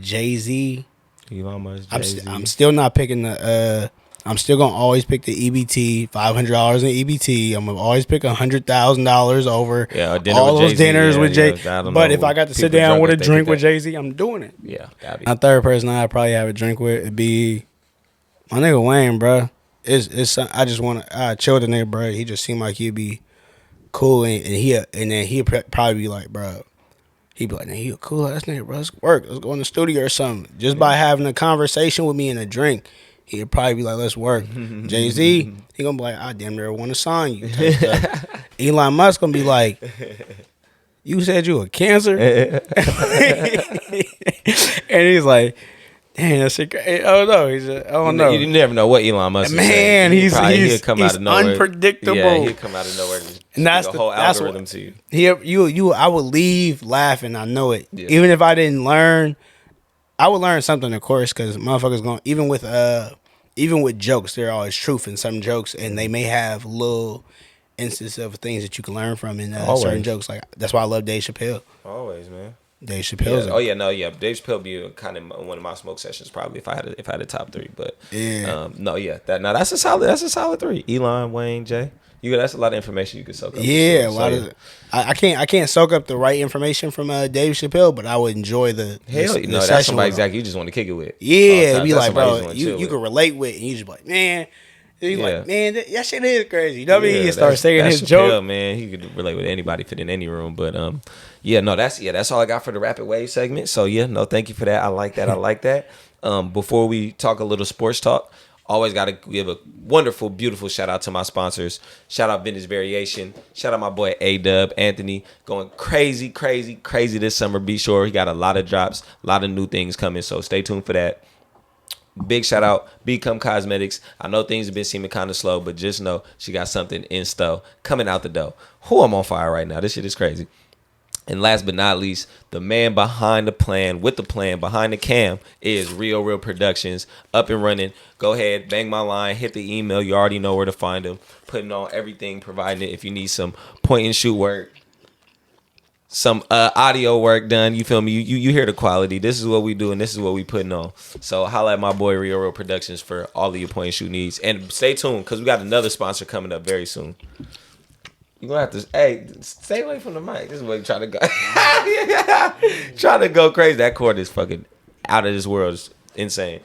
S2: Jay-Z.
S1: Elon Musk, Jay-Z.
S2: I'm still not picking the. I'm still gonna always pick the EBT, $500 in EBT. I'm gonna always pick $100,000 over all those dinners with Jay. But if I got to sit down with a drink with Jay-Z, I'm doing it.
S1: Yeah,
S2: my third person I'd probably have a drink with would be my nigga Wayne, bro. It's I just want to chill with the nigga, bro. He just seemed like he'd be cool, and then he'd probably be like, bro. He'd be like, "Nah, you a cool ass nigga, bro. Let's work. Let's go in the studio or something." Just by having a conversation with me and a drink. He'd probably be like, let's work. Jay-Z, he gonna be like, I damn near want to sign you. Elon Musk gonna be like, you said you a Cancer? And he's like, damn, that shit crazy. Oh no, I don't know.
S1: You never know what Elon Musk is
S2: saying. He'll come
S1: out of nowhere.
S2: Unpredictable.
S1: Yeah, he'll come out of nowhere and that's the whole algorithm to
S2: you. I would leave laughing. I know it.
S1: Yeah.
S2: Even if I didn't learn, I would learn something, of course, because motherfuckers going even with jokes, there are always truth in some jokes, and they may have little instances of things that you can learn from in certain jokes. Like that's why I love Dave Chappelle.
S1: Always, man.
S2: Dave Chappelle.
S1: Yeah. Dave Chappelle be kind of one of my smoke sessions probably if I had a top 3. But that's a solid 3. Elon, Wayne, Jay. That's a lot of information you could soak up.
S2: Yeah, I can't soak up the right information from Dave Chappelle, but I would enjoy the
S1: that's somebody exactly you just want to kick it with.
S2: Yeah, be like, bro, you can relate with, and you just be like, man. He's like, man, that shit is crazy. You know what I mean? He starts saying his joke.
S1: Man, he could relate with anybody, fit in any room. But that's all I got for the Rapid Wave segment. So thank you for that. I like that. Before we talk a little sports talk. Always got to give a wonderful, beautiful shout out to my sponsors. Shout out Vintage Variation. Shout out my boy A-Dub, Anthony. Going crazy this summer. Be sure he got a lot of drops, a lot of new things coming. So stay tuned for that. big shout out, Become Cosmetics. I know things have been seeming kind of slow, but just know she got something in store coming out the door. Who I'm on fire right now. This shit is crazy. And last but not least, the man behind the plan, with the plan, behind the cam, is Real Productions, up and running. Go ahead, bang my line, hit the email. You already know where to find them. Putting on everything, providing it if you need some point and shoot work, some audio work done. You feel me? You hear the quality. This is what we do, and this is what we putting on. So holla at my boy Real Productions for all of your point and shoot needs. And stay tuned, because we got another sponsor coming up very soon. You're going to have to, hey, stay away from the mic. This is what you trying to go. Trying to go crazy. That cord is fucking out of this world. It's insane.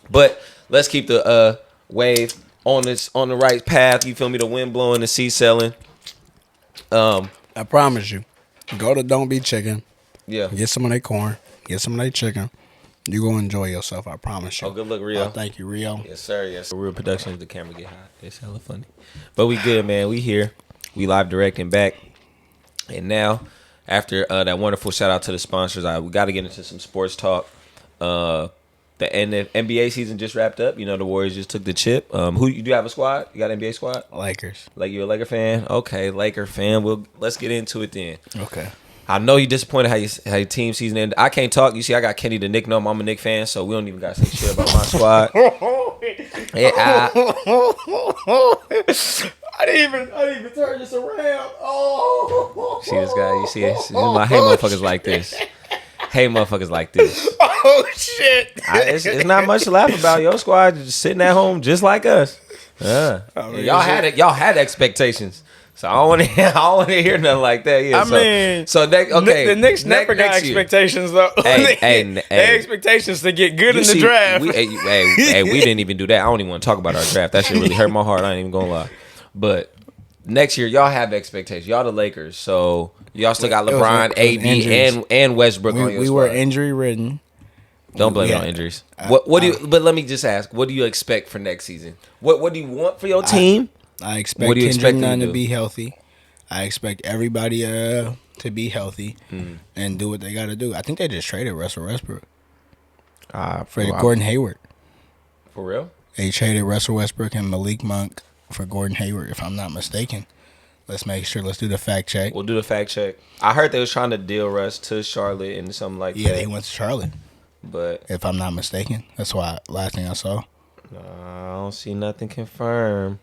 S1: But let's keep the wave on the right path. You feel me? The wind blowing, the sea sailing.
S2: I promise you. Go to Don't Be Chicken.
S1: Yeah.
S2: Get some of their corn. Get some of their chicken. You're going to enjoy yourself. I promise you.
S1: Oh, good luck, Rio.
S2: Thank you, Rio.
S1: Yes, sir. Yes, sir. Real Productions, the camera get hot. It's hella funny. But we good, man. We here. We live directing back. And now, after that wonderful shout out to the sponsors, we got to get into some sports talk. The NBA season just wrapped up. You know, the Warriors just took the chip. Who you do have a squad? You got an NBA squad?
S2: Lakers.
S1: Like, you a Laker fan? Okay, Laker fan. Let's get into it then.
S2: Okay.
S1: I know you're disappointed how your team season ended. I can't talk. You see, I got Kenny the Nick. No, I'm a Knick fan, so we don't even got to say shit about my squad. Yeah, I didn't even turn this around. Oh, see this guy? You see this? I hate motherfuckers like this. Hate motherfuckers like this.
S2: Oh shit!
S1: It's not much to laugh about. Your squad just sitting at home just like us. Y'all had expectations. So I don't want to hear nothing like that. Yeah.
S2: The Knicks never got expectations though. They expectations to get good in the draft.
S1: We didn't even do that. I don't even want to talk about our draft. That shit really hurt my heart. I ain't even gonna lie. But next year, y'all have expectations. Y'all the Lakers, so y'all still got LeBron, AD, and Westbrook on your squad.
S2: We were injury ridden.
S1: Don't blame it on injuries. What do you? But let me just ask: what do you expect for next season? What do you want for your team?
S2: I expect Kendrick Nunn to be healthy. I expect everybody to be healthy and do what they got to do. I think they just traded Russell Westbrook for Gordon Hayward.
S1: For real?
S2: They traded Russell Westbrook and Malik Monk for Gordon Hayward, if I'm not mistaken. Let's make sure. Let's do the fact check.
S1: We'll do the fact check. I heard they was trying to deal Russ to Charlotte and something like that.
S2: Yeah, they went to Charlotte.
S1: But
S2: if I'm not mistaken, that's why last thing I saw.
S1: I don't see nothing confirmed.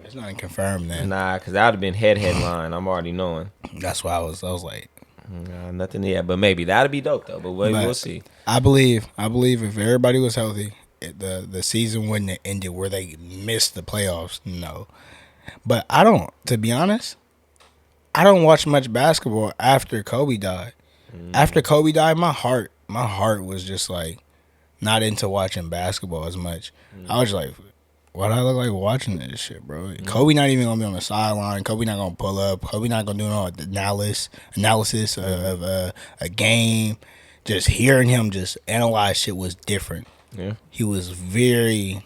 S2: It's not confirmed then.
S1: Nah, because that would have been headline. I'm already knowing.
S2: That's why I was like,
S1: nothing yet. But maybe that'd be dope though. But we'll see.
S2: I believe if everybody was healthy, the season wouldn't have ended where they missed the playoffs. No, but to be honest, I don't watch much basketball after Kobe died. After Kobe died, my heart was just like not into watching basketball as much. I was like, why do I look like watching this shit, bro? Kobe not even gonna be on the sideline. Kobe not gonna pull up. Kobe not gonna do no analysis of a game. Just hearing him just analyze shit was different.
S1: Yeah,
S2: he was very.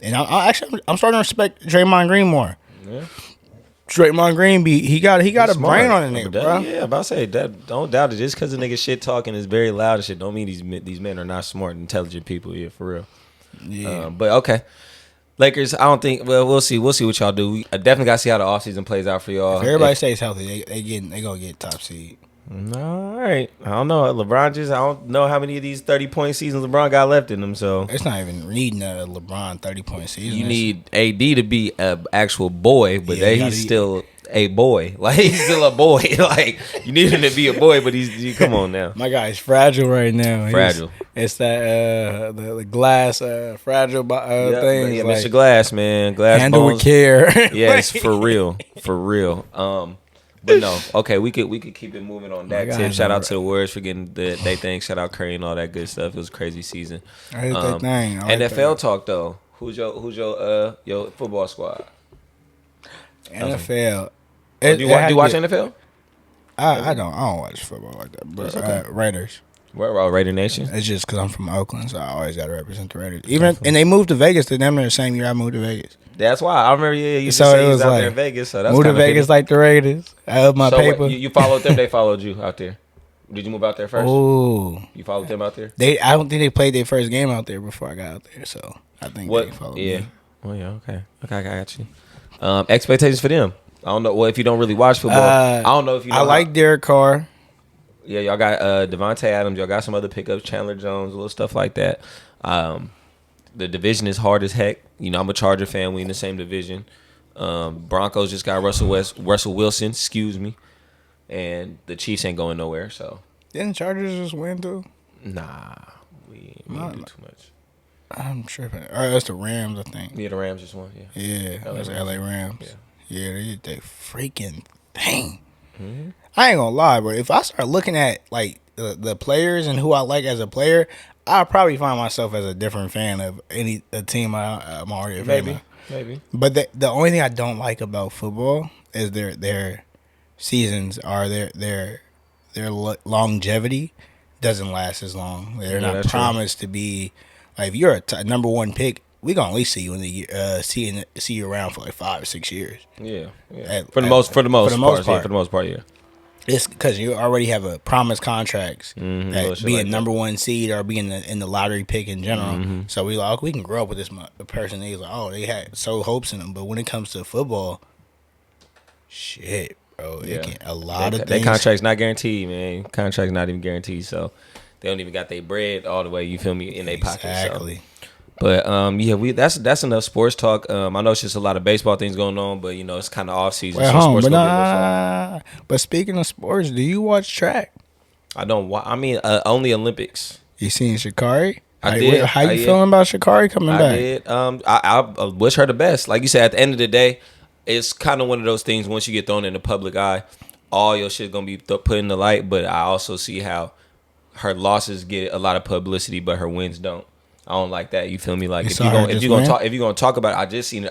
S2: And I'm starting to respect Draymond Green more.
S1: Yeah,
S2: Draymond Green he got a brain on the nigga, bro.
S1: Yeah, about to say that. Don't doubt it. Just because the nigga shit talking is very loud and shit, don't mean these men are not smart, intelligent people. Yeah, for real.
S2: Yeah,
S1: but okay. Lakers, I don't think. Well, we'll see. We'll see what y'all do. We definitely got to see how the offseason plays out for y'all.
S2: If everybody stays healthy, they gonna get top seed.
S1: All right. I don't know. I don't know how many of these 30-point seasons LeBron got left in them. So
S2: it's not even needing a LeBron 30-point season.
S1: You need AD to be an actual boy, but he's still a boy. Like, he's still a boy. Like, you need him to be a boy, but come on now.
S2: My guy's fragile right now.
S1: Fragile.
S2: It's that the glass fragile thing.
S1: Yeah, like, Mr. Glass, man. Glass
S2: handle
S1: bones.
S2: With care.
S1: Yes, for real. For real. But no, okay, we could keep it moving on that tip. Shout out to the Warriors for getting they thing. Shout out Curry and all that good stuff. It was a crazy season.
S2: I like thing.
S1: NFL talk though. Who's your football squad?
S2: NFL.
S1: Do you watch NFL?
S2: I don't watch football like that. But okay. Raiders.
S1: We're all Raider Nation.
S2: It's just because I'm from Oakland, so I always got to represent the Raiders. And they moved to Vegas. To them the same year I moved to Vegas.
S1: That's why I remember you say you was out there in Vegas. So that's
S2: moved to Vegas like the Raiders. I have my paper.
S1: You followed them. They followed you out there. Did you move out there first?
S2: Oh,
S1: You followed them out there?
S2: I don't think they played their first game out there before I got out there. So I think they followed me.
S1: Well, yeah. Okay. I got you. Expectations for them. I don't know. Well, if you don't really watch football, I don't know if you know.
S2: I like Derek Carr.
S1: Yeah, y'all got Devontae Adams. Y'all got some other pickups, Chandler Jones, little stuff like that. The division is hard as heck. You know, I'm a Charger fan. We in the same division. Broncos just got Russell Wilson, excuse me. And the Chiefs ain't going nowhere, so.
S2: Didn't Chargers just win, too?
S1: Nah. We didn't do too much.
S2: I'm tripping. That's the Rams, I think.
S1: Yeah, the Rams just won, yeah.
S2: Yeah, that's LA Rams. Yeah, they did that freaking thing.
S1: Mm-hmm.
S2: I ain't gonna lie, bro. If I start looking at, like, the players and who I like as a player, I'll probably find myself as a different fan of a team I'm already a fan of.
S1: Maybe.
S2: But the only thing I don't like about football is their seasons are their longevity doesn't last as long. They're not promised to be like if you're a number one pick, we gonna at least see you in the year, see you around for like 5 or 6 years.
S1: Yeah. For the most part, yeah.
S2: It's because you already have a promised contracts that being number one seed or being in the lottery pick in general. So we can grow up with this person. He's like, they had so hopes in them, but when it comes to football, shit, bro, a lot of things.
S1: That contract's not guaranteed, man. Contract's not even guaranteed, so they don't even got their bread all the way. You feel me in their pocket.
S2: Exactly.
S1: So. But that's enough sports talk. I know it's just a lot of baseball things going on, but it's kind of off season.
S2: But speaking of sports, do you watch track?
S1: I don't. Only Olympics.
S2: You seen Sha'Carri?
S1: I did.
S2: How you feeling about Sha'Carri coming back?
S1: I did. I wish her the best. Like you said, at the end of the day, it's kind of one of those things. Once you get thrown in the public eye, all your shit gonna be put in the light. But I also see how her losses get a lot of publicity, but her wins don't. I don't like that. You feel me? Like if you're gonna talk about it,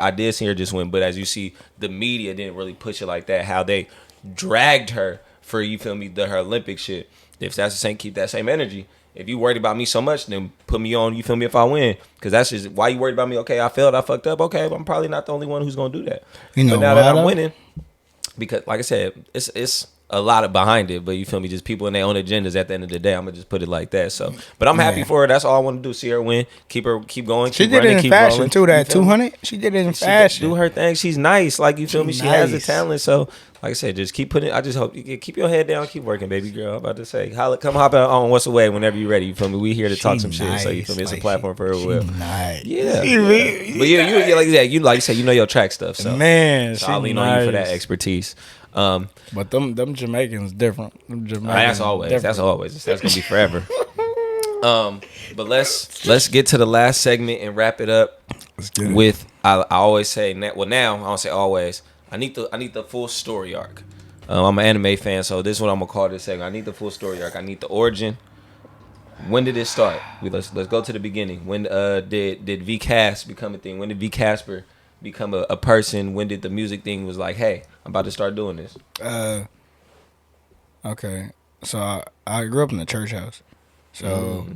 S1: I did see her just win. But as you see, the media didn't really push it like that. How they dragged her for her Olympic shit. If that's the same, keep that same energy. If you worried about me so much, then put me on. You feel me? If I win, because that's just why you worried about me. Okay, I failed. I fucked up. Okay, but I'm probably not the only one who's gonna do that. But now that I'm winning, because like I said, it's a lot behind it, but you feel me? Just people in their own agendas. At the end of the day, I'm gonna just put it like that. So, but I'm happy for her. That's all I want to do. See her win. Keep going. Keep
S2: she did
S1: running,
S2: it in fashion too. That 200. She did it in fashion.
S1: Do her thing. She's nice. Like you feel me? She has the talent. So, like I said, just keep putting. I just hope you keep your head down. Keep working, baby girl. I'm about to say, come hop out on What's Away whenever you're ready. You feel me? We here to talk some shit. So you feel me? It's a platform for her.
S2: Nice.
S1: Yeah. But you like that. You like you say, you know your track stuff. So
S2: man,
S1: so I'll lean on you for that expertise.
S2: But them Jamaicans different.
S1: That's always. That's gonna be forever. But let's get to the last segment and wrap it up with I always say now I don't say always. I need the full story arc. I'm an anime fan, so this is what I'm gonna call this segment. I need the full story arc. I need the origin. When did it start? Let's go to the beginning. When did V Casper become a thing? When did V Casper become a person? When did the music thing was like, hey, I'm about to start doing this?
S2: Okay. So I grew up in the church house. So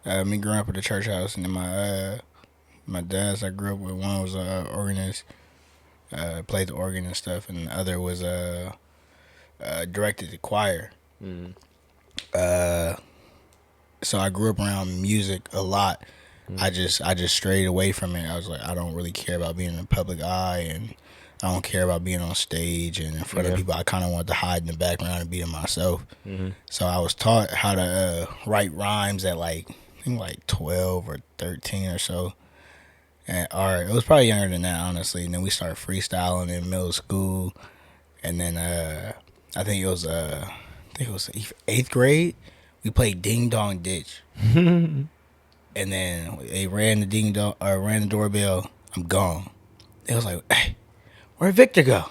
S2: me growing up in the church house, and then my dads I grew up with, one was a organist, played the organ and stuff, and the other was directed the choir. So I grew up around music a lot. I just strayed away from it. I was like, I don't really care about being in the public eye, and I don't care about being on stage and in front of people. I kind of wanted to hide in the background and be in myself. So I was taught how to write rhymes at I think 12 or 13 or so. And it was probably younger than that, honestly. And then we started freestyling in middle school, and then I think it was 8th grade. We played Ding Dong Ditch. And then they ran the doorbell. I'm gone. It was like, hey, where'd Victor go?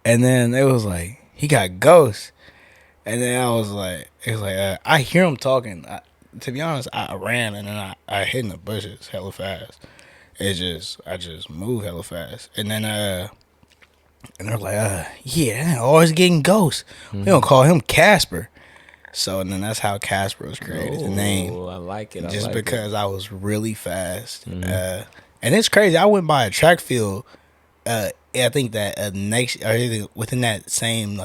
S2: And then it was like, he got ghosts. And then I was like, I hear him talking. To be honest, I ran and then I hid in the bushes hella fast. I just moved hella fast. And then and they're like, yeah, always getting ghosts. We don't call him Casper. So and then that's how Casper was created, the name.
S1: I like it.
S2: Just because I was really fast. And it's crazy. I went by a track field. I think that within that same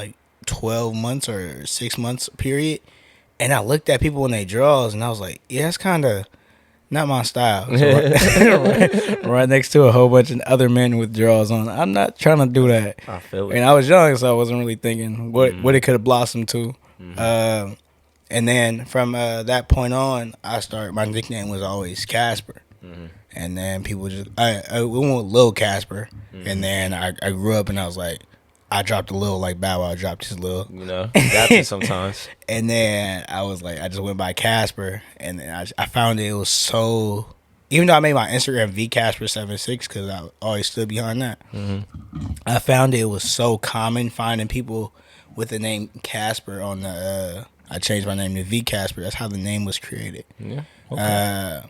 S2: 12 months or 6 months period, and I looked at people in their draws, and I was like, yeah, that's kind of not my style. So right next to a whole bunch of other men with draws on. I'm not trying to do that.
S1: I feel it.
S2: And I was young, so I wasn't really thinking what it could have blossomed to. And then from that point on, my nickname was always Casper. And then people we went with Lil Casper. And then I grew up and I was like, I dropped a little like Bow Wow dropped his little.
S1: You know, got to sometimes.
S2: And then I was like, I just went by Casper. And then I found it was so, even though I made my Instagram V Casper 76 because I always stood behind that. I found it was so common finding people with the name Casper on the, I changed my name to V Casper. That's how the name was created.
S1: Yeah. Okay.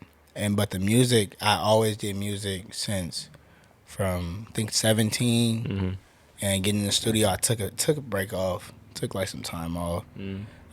S2: But the music, I always did music since from, I think, 17. And getting in the studio, I took a break off, took like some time off.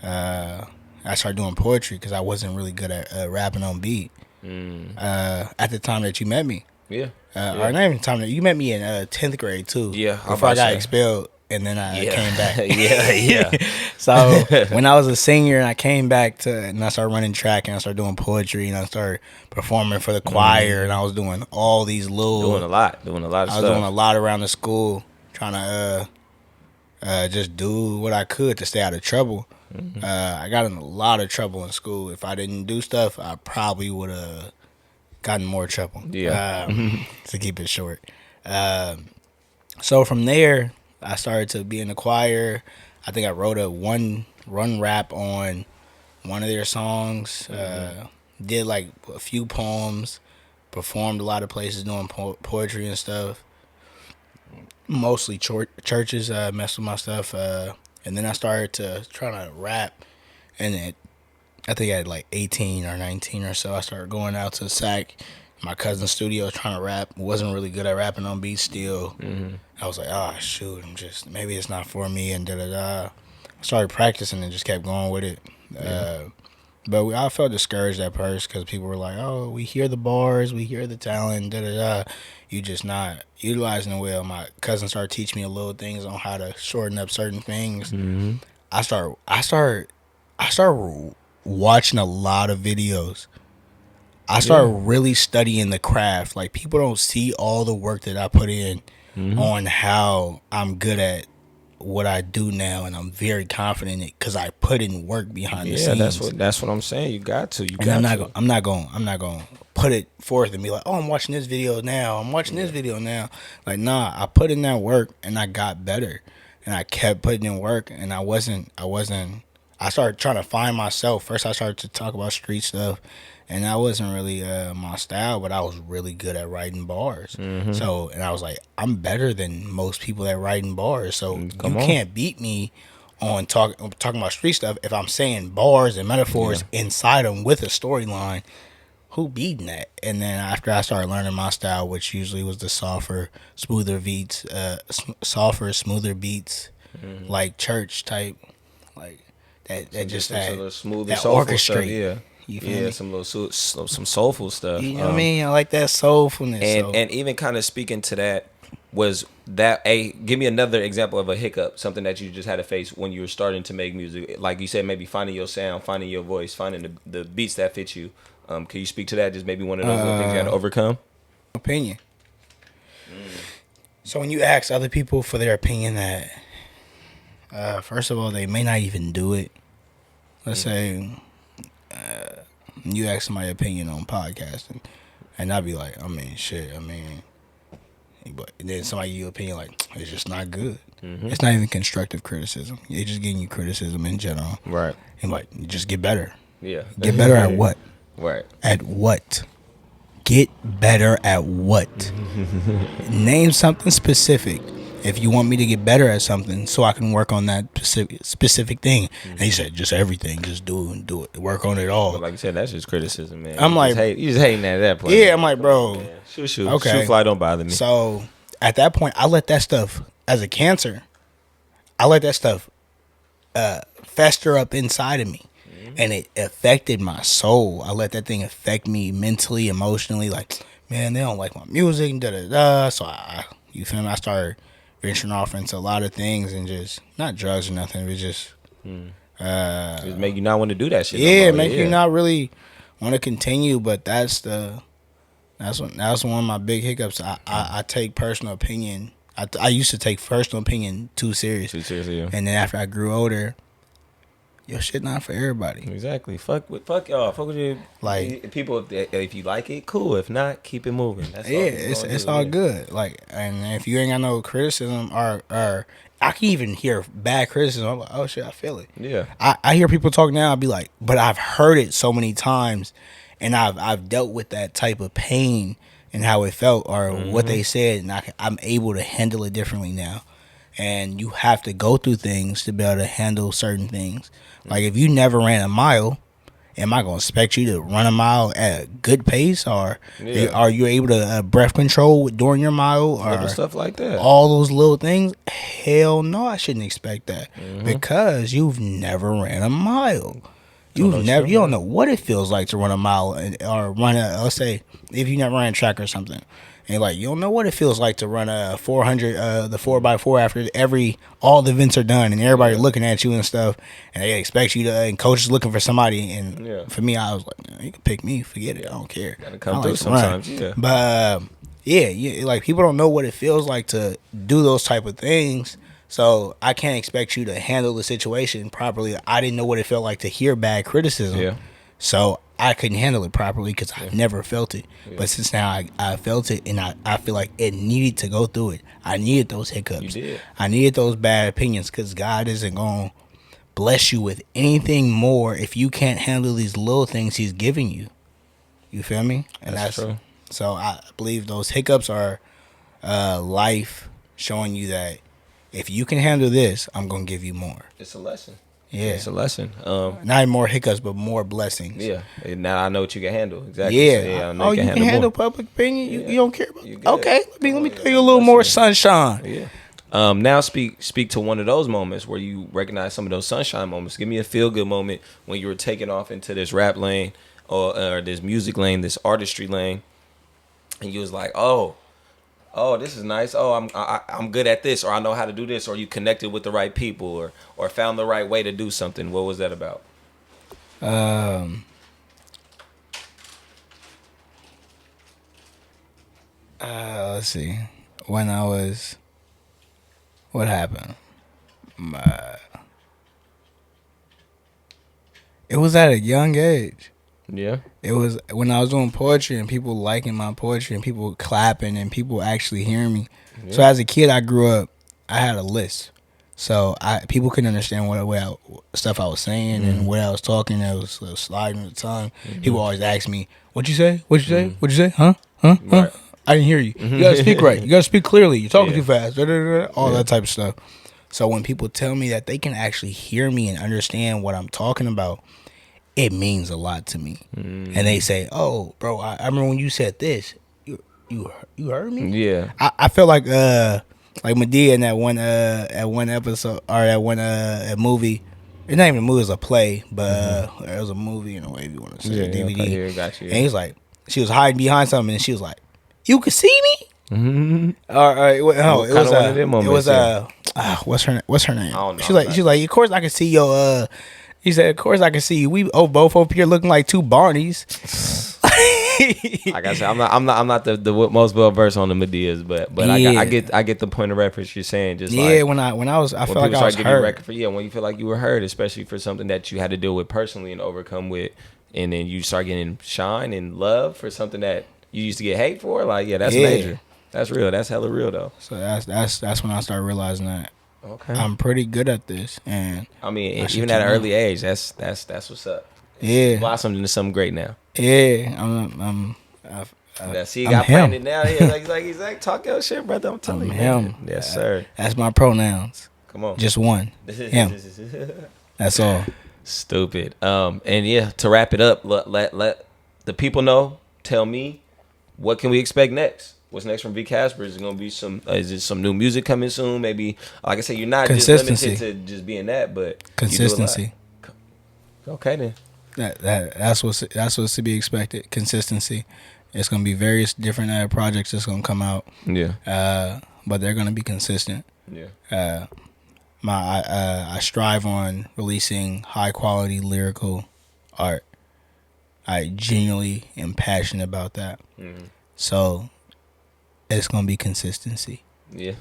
S2: I started doing poetry because I wasn't really good at rapping on beat. At the time that you met me,
S1: Yeah.
S2: or not even time that you met me in 10th grade too.
S1: Yeah,
S2: before I got expelled, and then I came back.
S1: yeah.
S2: So when I was a senior and I came back and I started running track and I started doing poetry and I started performing for the choir and I was doing all these little
S1: Doing a lot of
S2: I
S1: stuff.
S2: was doing a lot around the school, trying to just do what I could to stay out of trouble. I got in a lot of trouble in school. If I didn't do stuff, I probably would have gotten more trouble.
S1: Yeah.
S2: To keep it short. So from there, I started to be in the choir. I think I wrote a run rap on one of their songs. Did like a few poems. Performed a lot of places doing poetry and stuff. Mostly churches messed with my stuff. And then I started to try to rap. And I think I had like 18 or 19 or so. I started going out to the SAC, my cousin's studio, trying to rap. Wasn't really good at rapping on beats still. I was like, shoot, maybe it's not for me, and da-da-da. I started practicing and just kept going with it. But I felt discouraged at first because people were like, oh, we hear the bars, we hear the talent, da-da-da. You just not utilizing it well. My cousin started teaching me a little things on how to shorten up certain things. I started watching a lot of videos. I started really studying the craft. Like, people don't see all the work that I put in on how I'm good at what I do now, and I'm very confident in it because I put in work behind the scenes.
S1: Yeah, that's what I'm saying. You got to.
S2: I'm not going to put it forth and be like, oh, I'm watching this video now. This video now. Like, nah, I put in that work and I got better, and I kept putting in work, and I started trying to find myself. First, I started to talk about street stuff, and that wasn't really my style, but I was really good at writing bars. So, and I was like, I'm better than most people that writing bars. So you can't beat me on talking about street stuff if I'm saying bars and metaphors inside them with a storyline. Who beating that? And then after I started learning my style, which usually was the softer, smoother beats, like church type, like that just that
S1: smooth,
S2: that
S1: soulful stuff.
S2: orchestrate. You feel me?
S1: some soulful stuff.
S2: You know what I mean? I like that soulfulness.
S1: And even kind of speaking to that, was that give me another example of a hiccup, something that you just had to face when you were starting to make music? Like you said, maybe finding your sound, finding your voice, finding the beats that fit you. Can you speak to that? Just maybe one of those little things you had to overcome?
S2: Opinion. So when you ask other people for their opinion, that first of all, they may not even do it. Let's say you ask my opinion on podcasting, and I'd be like, but then somebody give you opinion like, it's just not good. It's not even constructive criticism. They're just giving you criticism in general.
S1: Right.
S2: And like, just get better.
S1: Yeah.
S2: Get better at what?
S1: Right.
S2: At what? Get better at what? Name something specific. If you want me to get better at something so I can work on that specific thing. And he said, just everything. Just do it. Work on it all.
S1: But like you said, that's just criticism, man.
S2: I'm like,
S1: you just hating at that point.
S2: Yeah, I'm like, bro.
S1: Shoot.
S2: Okay.
S1: Shoot fly don't bother me.
S2: So at that point, I let that stuff, as a cancer, I let that stuff fester up inside of me. And it affected my soul. I let that thing affect me mentally, emotionally. Like, man, they don't like my music, da-da-da. So, you feel me? I started venturing off into a lot of things and just not drugs or nothing, but just
S1: Just make you not want to do that shit.
S2: yeah,
S1: no more.
S2: make you not really want to continue. But that's one of my big hiccups. I take personal opinion. I used to take personal opinion too serious.
S1: Too seriously, yeah.
S2: And then after I grew older, your shit not for everybody.
S1: Exactly. Fuck y'all. Fuck with you.
S2: Like
S1: people, if you like it, cool. If not, keep it moving. That's
S2: yeah,
S1: all
S2: it's all good. Like, and if you ain't got no criticism or I can even hear bad criticism. I'm like, oh shit, I feel it.
S1: Yeah.
S2: I hear people talk now. I'll be like, but I've heard it so many times, and I've dealt with that type of pain and how it felt or what they said, and I'm able to handle it differently now. And you have to go through things to be able to handle certain things. Like if you never ran a mile, am I gonna expect you to run a mile at a good pace, or are you able to breath control during your mile, or
S1: little stuff like that?
S2: All those little things. Hell no, I shouldn't expect that because you've never ran a mile. You don't know what it feels like to run a mile or run let's say if you never ran track or something. And like you don't know what it feels like to run a 400, the 4x4 after all the events are done and everybody looking at you and stuff, and they expect you to. And coach is looking for somebody, and for me, I was like, you can pick me, forget it, I don't care.
S1: Gotta come through sometimes, yeah.
S2: But like people don't know what it feels like to do those type of things, so I can't expect you to handle the situation properly. I didn't know what it felt like to hear bad criticism, so I couldn't handle it properly because I've never felt it. But since now I felt it, and I feel like it needed to go through it. I needed those hiccups.
S1: You did.
S2: I needed those bad opinions because God isn't going to bless you with anything more if you can't handle these little things he's giving you. You feel me? And
S1: that's true.
S2: So I believe those hiccups are life showing you that if you can handle this, I'm going to give you more.
S1: It's a lesson.
S2: Yeah,
S1: it's a lesson.
S2: Not more hiccups, but more blessings.
S1: Yeah, now I know what you can handle. Exactly.
S2: Yeah.
S1: So, yeah, I know
S2: oh, you can handle
S1: more.
S2: Public opinion. You don't care about. Okay, let me tell you a little more sunshine.
S1: Yeah. Now speak to one of those moments where you recognize some of those sunshine moments. Give me a feel good moment when you were taking off into this rap lane or this music lane, this artistry lane, and you was like, oh, this is nice. Oh, I'm good at this, or I know how to do this, or you connected with the right people, or found the right way to do something. What was that about?
S2: Let's see. When I was, what happened? It was at a young age.
S1: Yeah.
S2: It was when I was doing poetry and people liking my poetry and people clapping and people actually hearing me. Yeah. So as a kid, I grew up, I had a list. So people couldn't understand stuff I was saying and what I was talking. I was sliding the tongue. People always ask me, "What'd you say? What'd you say? What'd you say? Huh?
S1: Right.
S2: I didn't hear you. You gotta speak right. You gotta speak clearly. You're talking too fast." All that type of stuff. So when people tell me that they can actually hear me and understand what I'm talking about, it means a lot to me. And they say, "Oh, bro, I remember when you said this. You heard me?"
S1: Yeah.
S2: I feel like Madea in that one episode or that one movie. It's not even a movie, it's a play, but it was a movie in a way if you want to say DVD.
S1: Okay, got you.
S2: And he's like, she was hiding behind something, and she was like, "You could see me." It was what's her name?
S1: I don't know.
S2: She's like, "Of course I can see your." He said, "Of course I can see you. We both up here looking like two Barneys."
S1: Like I said, I'm not the most well versed on the Medeas, but I get the point of reference you're saying. Just
S2: when I felt like I was hurt.
S1: When you feel like you were hurt, especially for something that you had to deal with personally and overcome with, and then you start getting shine and love for something that you used to get hate for. Like, that's major. That's real. That's hella real though.
S2: So that's when I started realizing that.
S1: Okay.
S2: I'm pretty good at this, and
S1: I mean, even at an early age, that's what's up.
S2: Yeah,
S1: blossomed into something great now.
S2: Yeah,
S1: See, you got planted now. Yeah, he's like, talk your shit, brother. I'm telling you,
S2: him.
S1: Yes, sir.
S2: That's my pronouns.
S1: Come on,
S2: just one. Him. That's all.
S1: Stupid. And yeah, to wrap it up, let the people know. Tell me, what can we expect next? What's next from V Casper? Is it gonna be is it some new music coming soon? Maybe, like I said, you're not just limited to just being that, but
S2: consistency.
S1: Okay then.
S2: That's what's to be expected. Consistency. It's gonna be various different projects that's gonna come out.
S1: Yeah.
S2: but they're gonna be consistent.
S1: Yeah.
S2: I strive on releasing high quality lyrical art. I genuinely am passionate about that.
S1: Mm-hmm.
S2: So it's gonna be consistency,
S1: Yeah.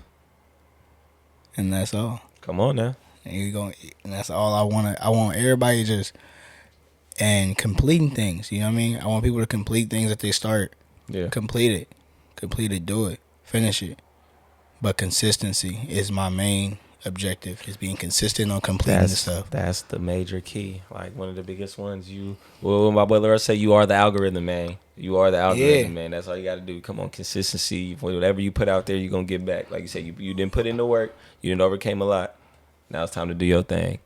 S2: and that's all.
S1: Come on now.
S2: And that's all I want. I want everybody just and completing things. You know what I mean? I want people to complete things that they start.
S1: Yeah.
S2: Complete it, do it, finish it. But consistency is my main objective, is being consistent on completing the stuff.
S1: That's the major key. Like one of the biggest ones. My brother say, you are the algorithm, man. You are the algorithm, man. That's all you got to do. Come on, consistency. Whatever you put out there, you're going to get back. Like you said, you didn't put in the work. You didn't overcame a lot. Now it's time to do your thing.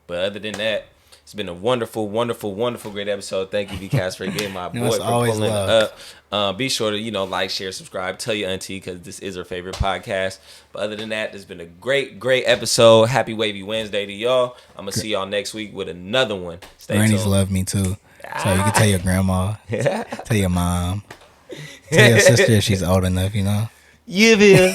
S1: But other than that, it's been a wonderful, wonderful, wonderful, great episode. Thank you, V Casper, again, my boy, for pulling up. Be sure to, like, share, subscribe, tell your auntie, because this is her favorite podcast. But other than that, it's been a great, great episode. Happy Wavy Wednesday to y'all. I'm going to see y'all next week with another one. Stay
S2: Grannies
S1: tuned.
S2: love me, too. So you can tell your grandma, tell your mom, tell your sister if she's old enough, you know?
S1: You will.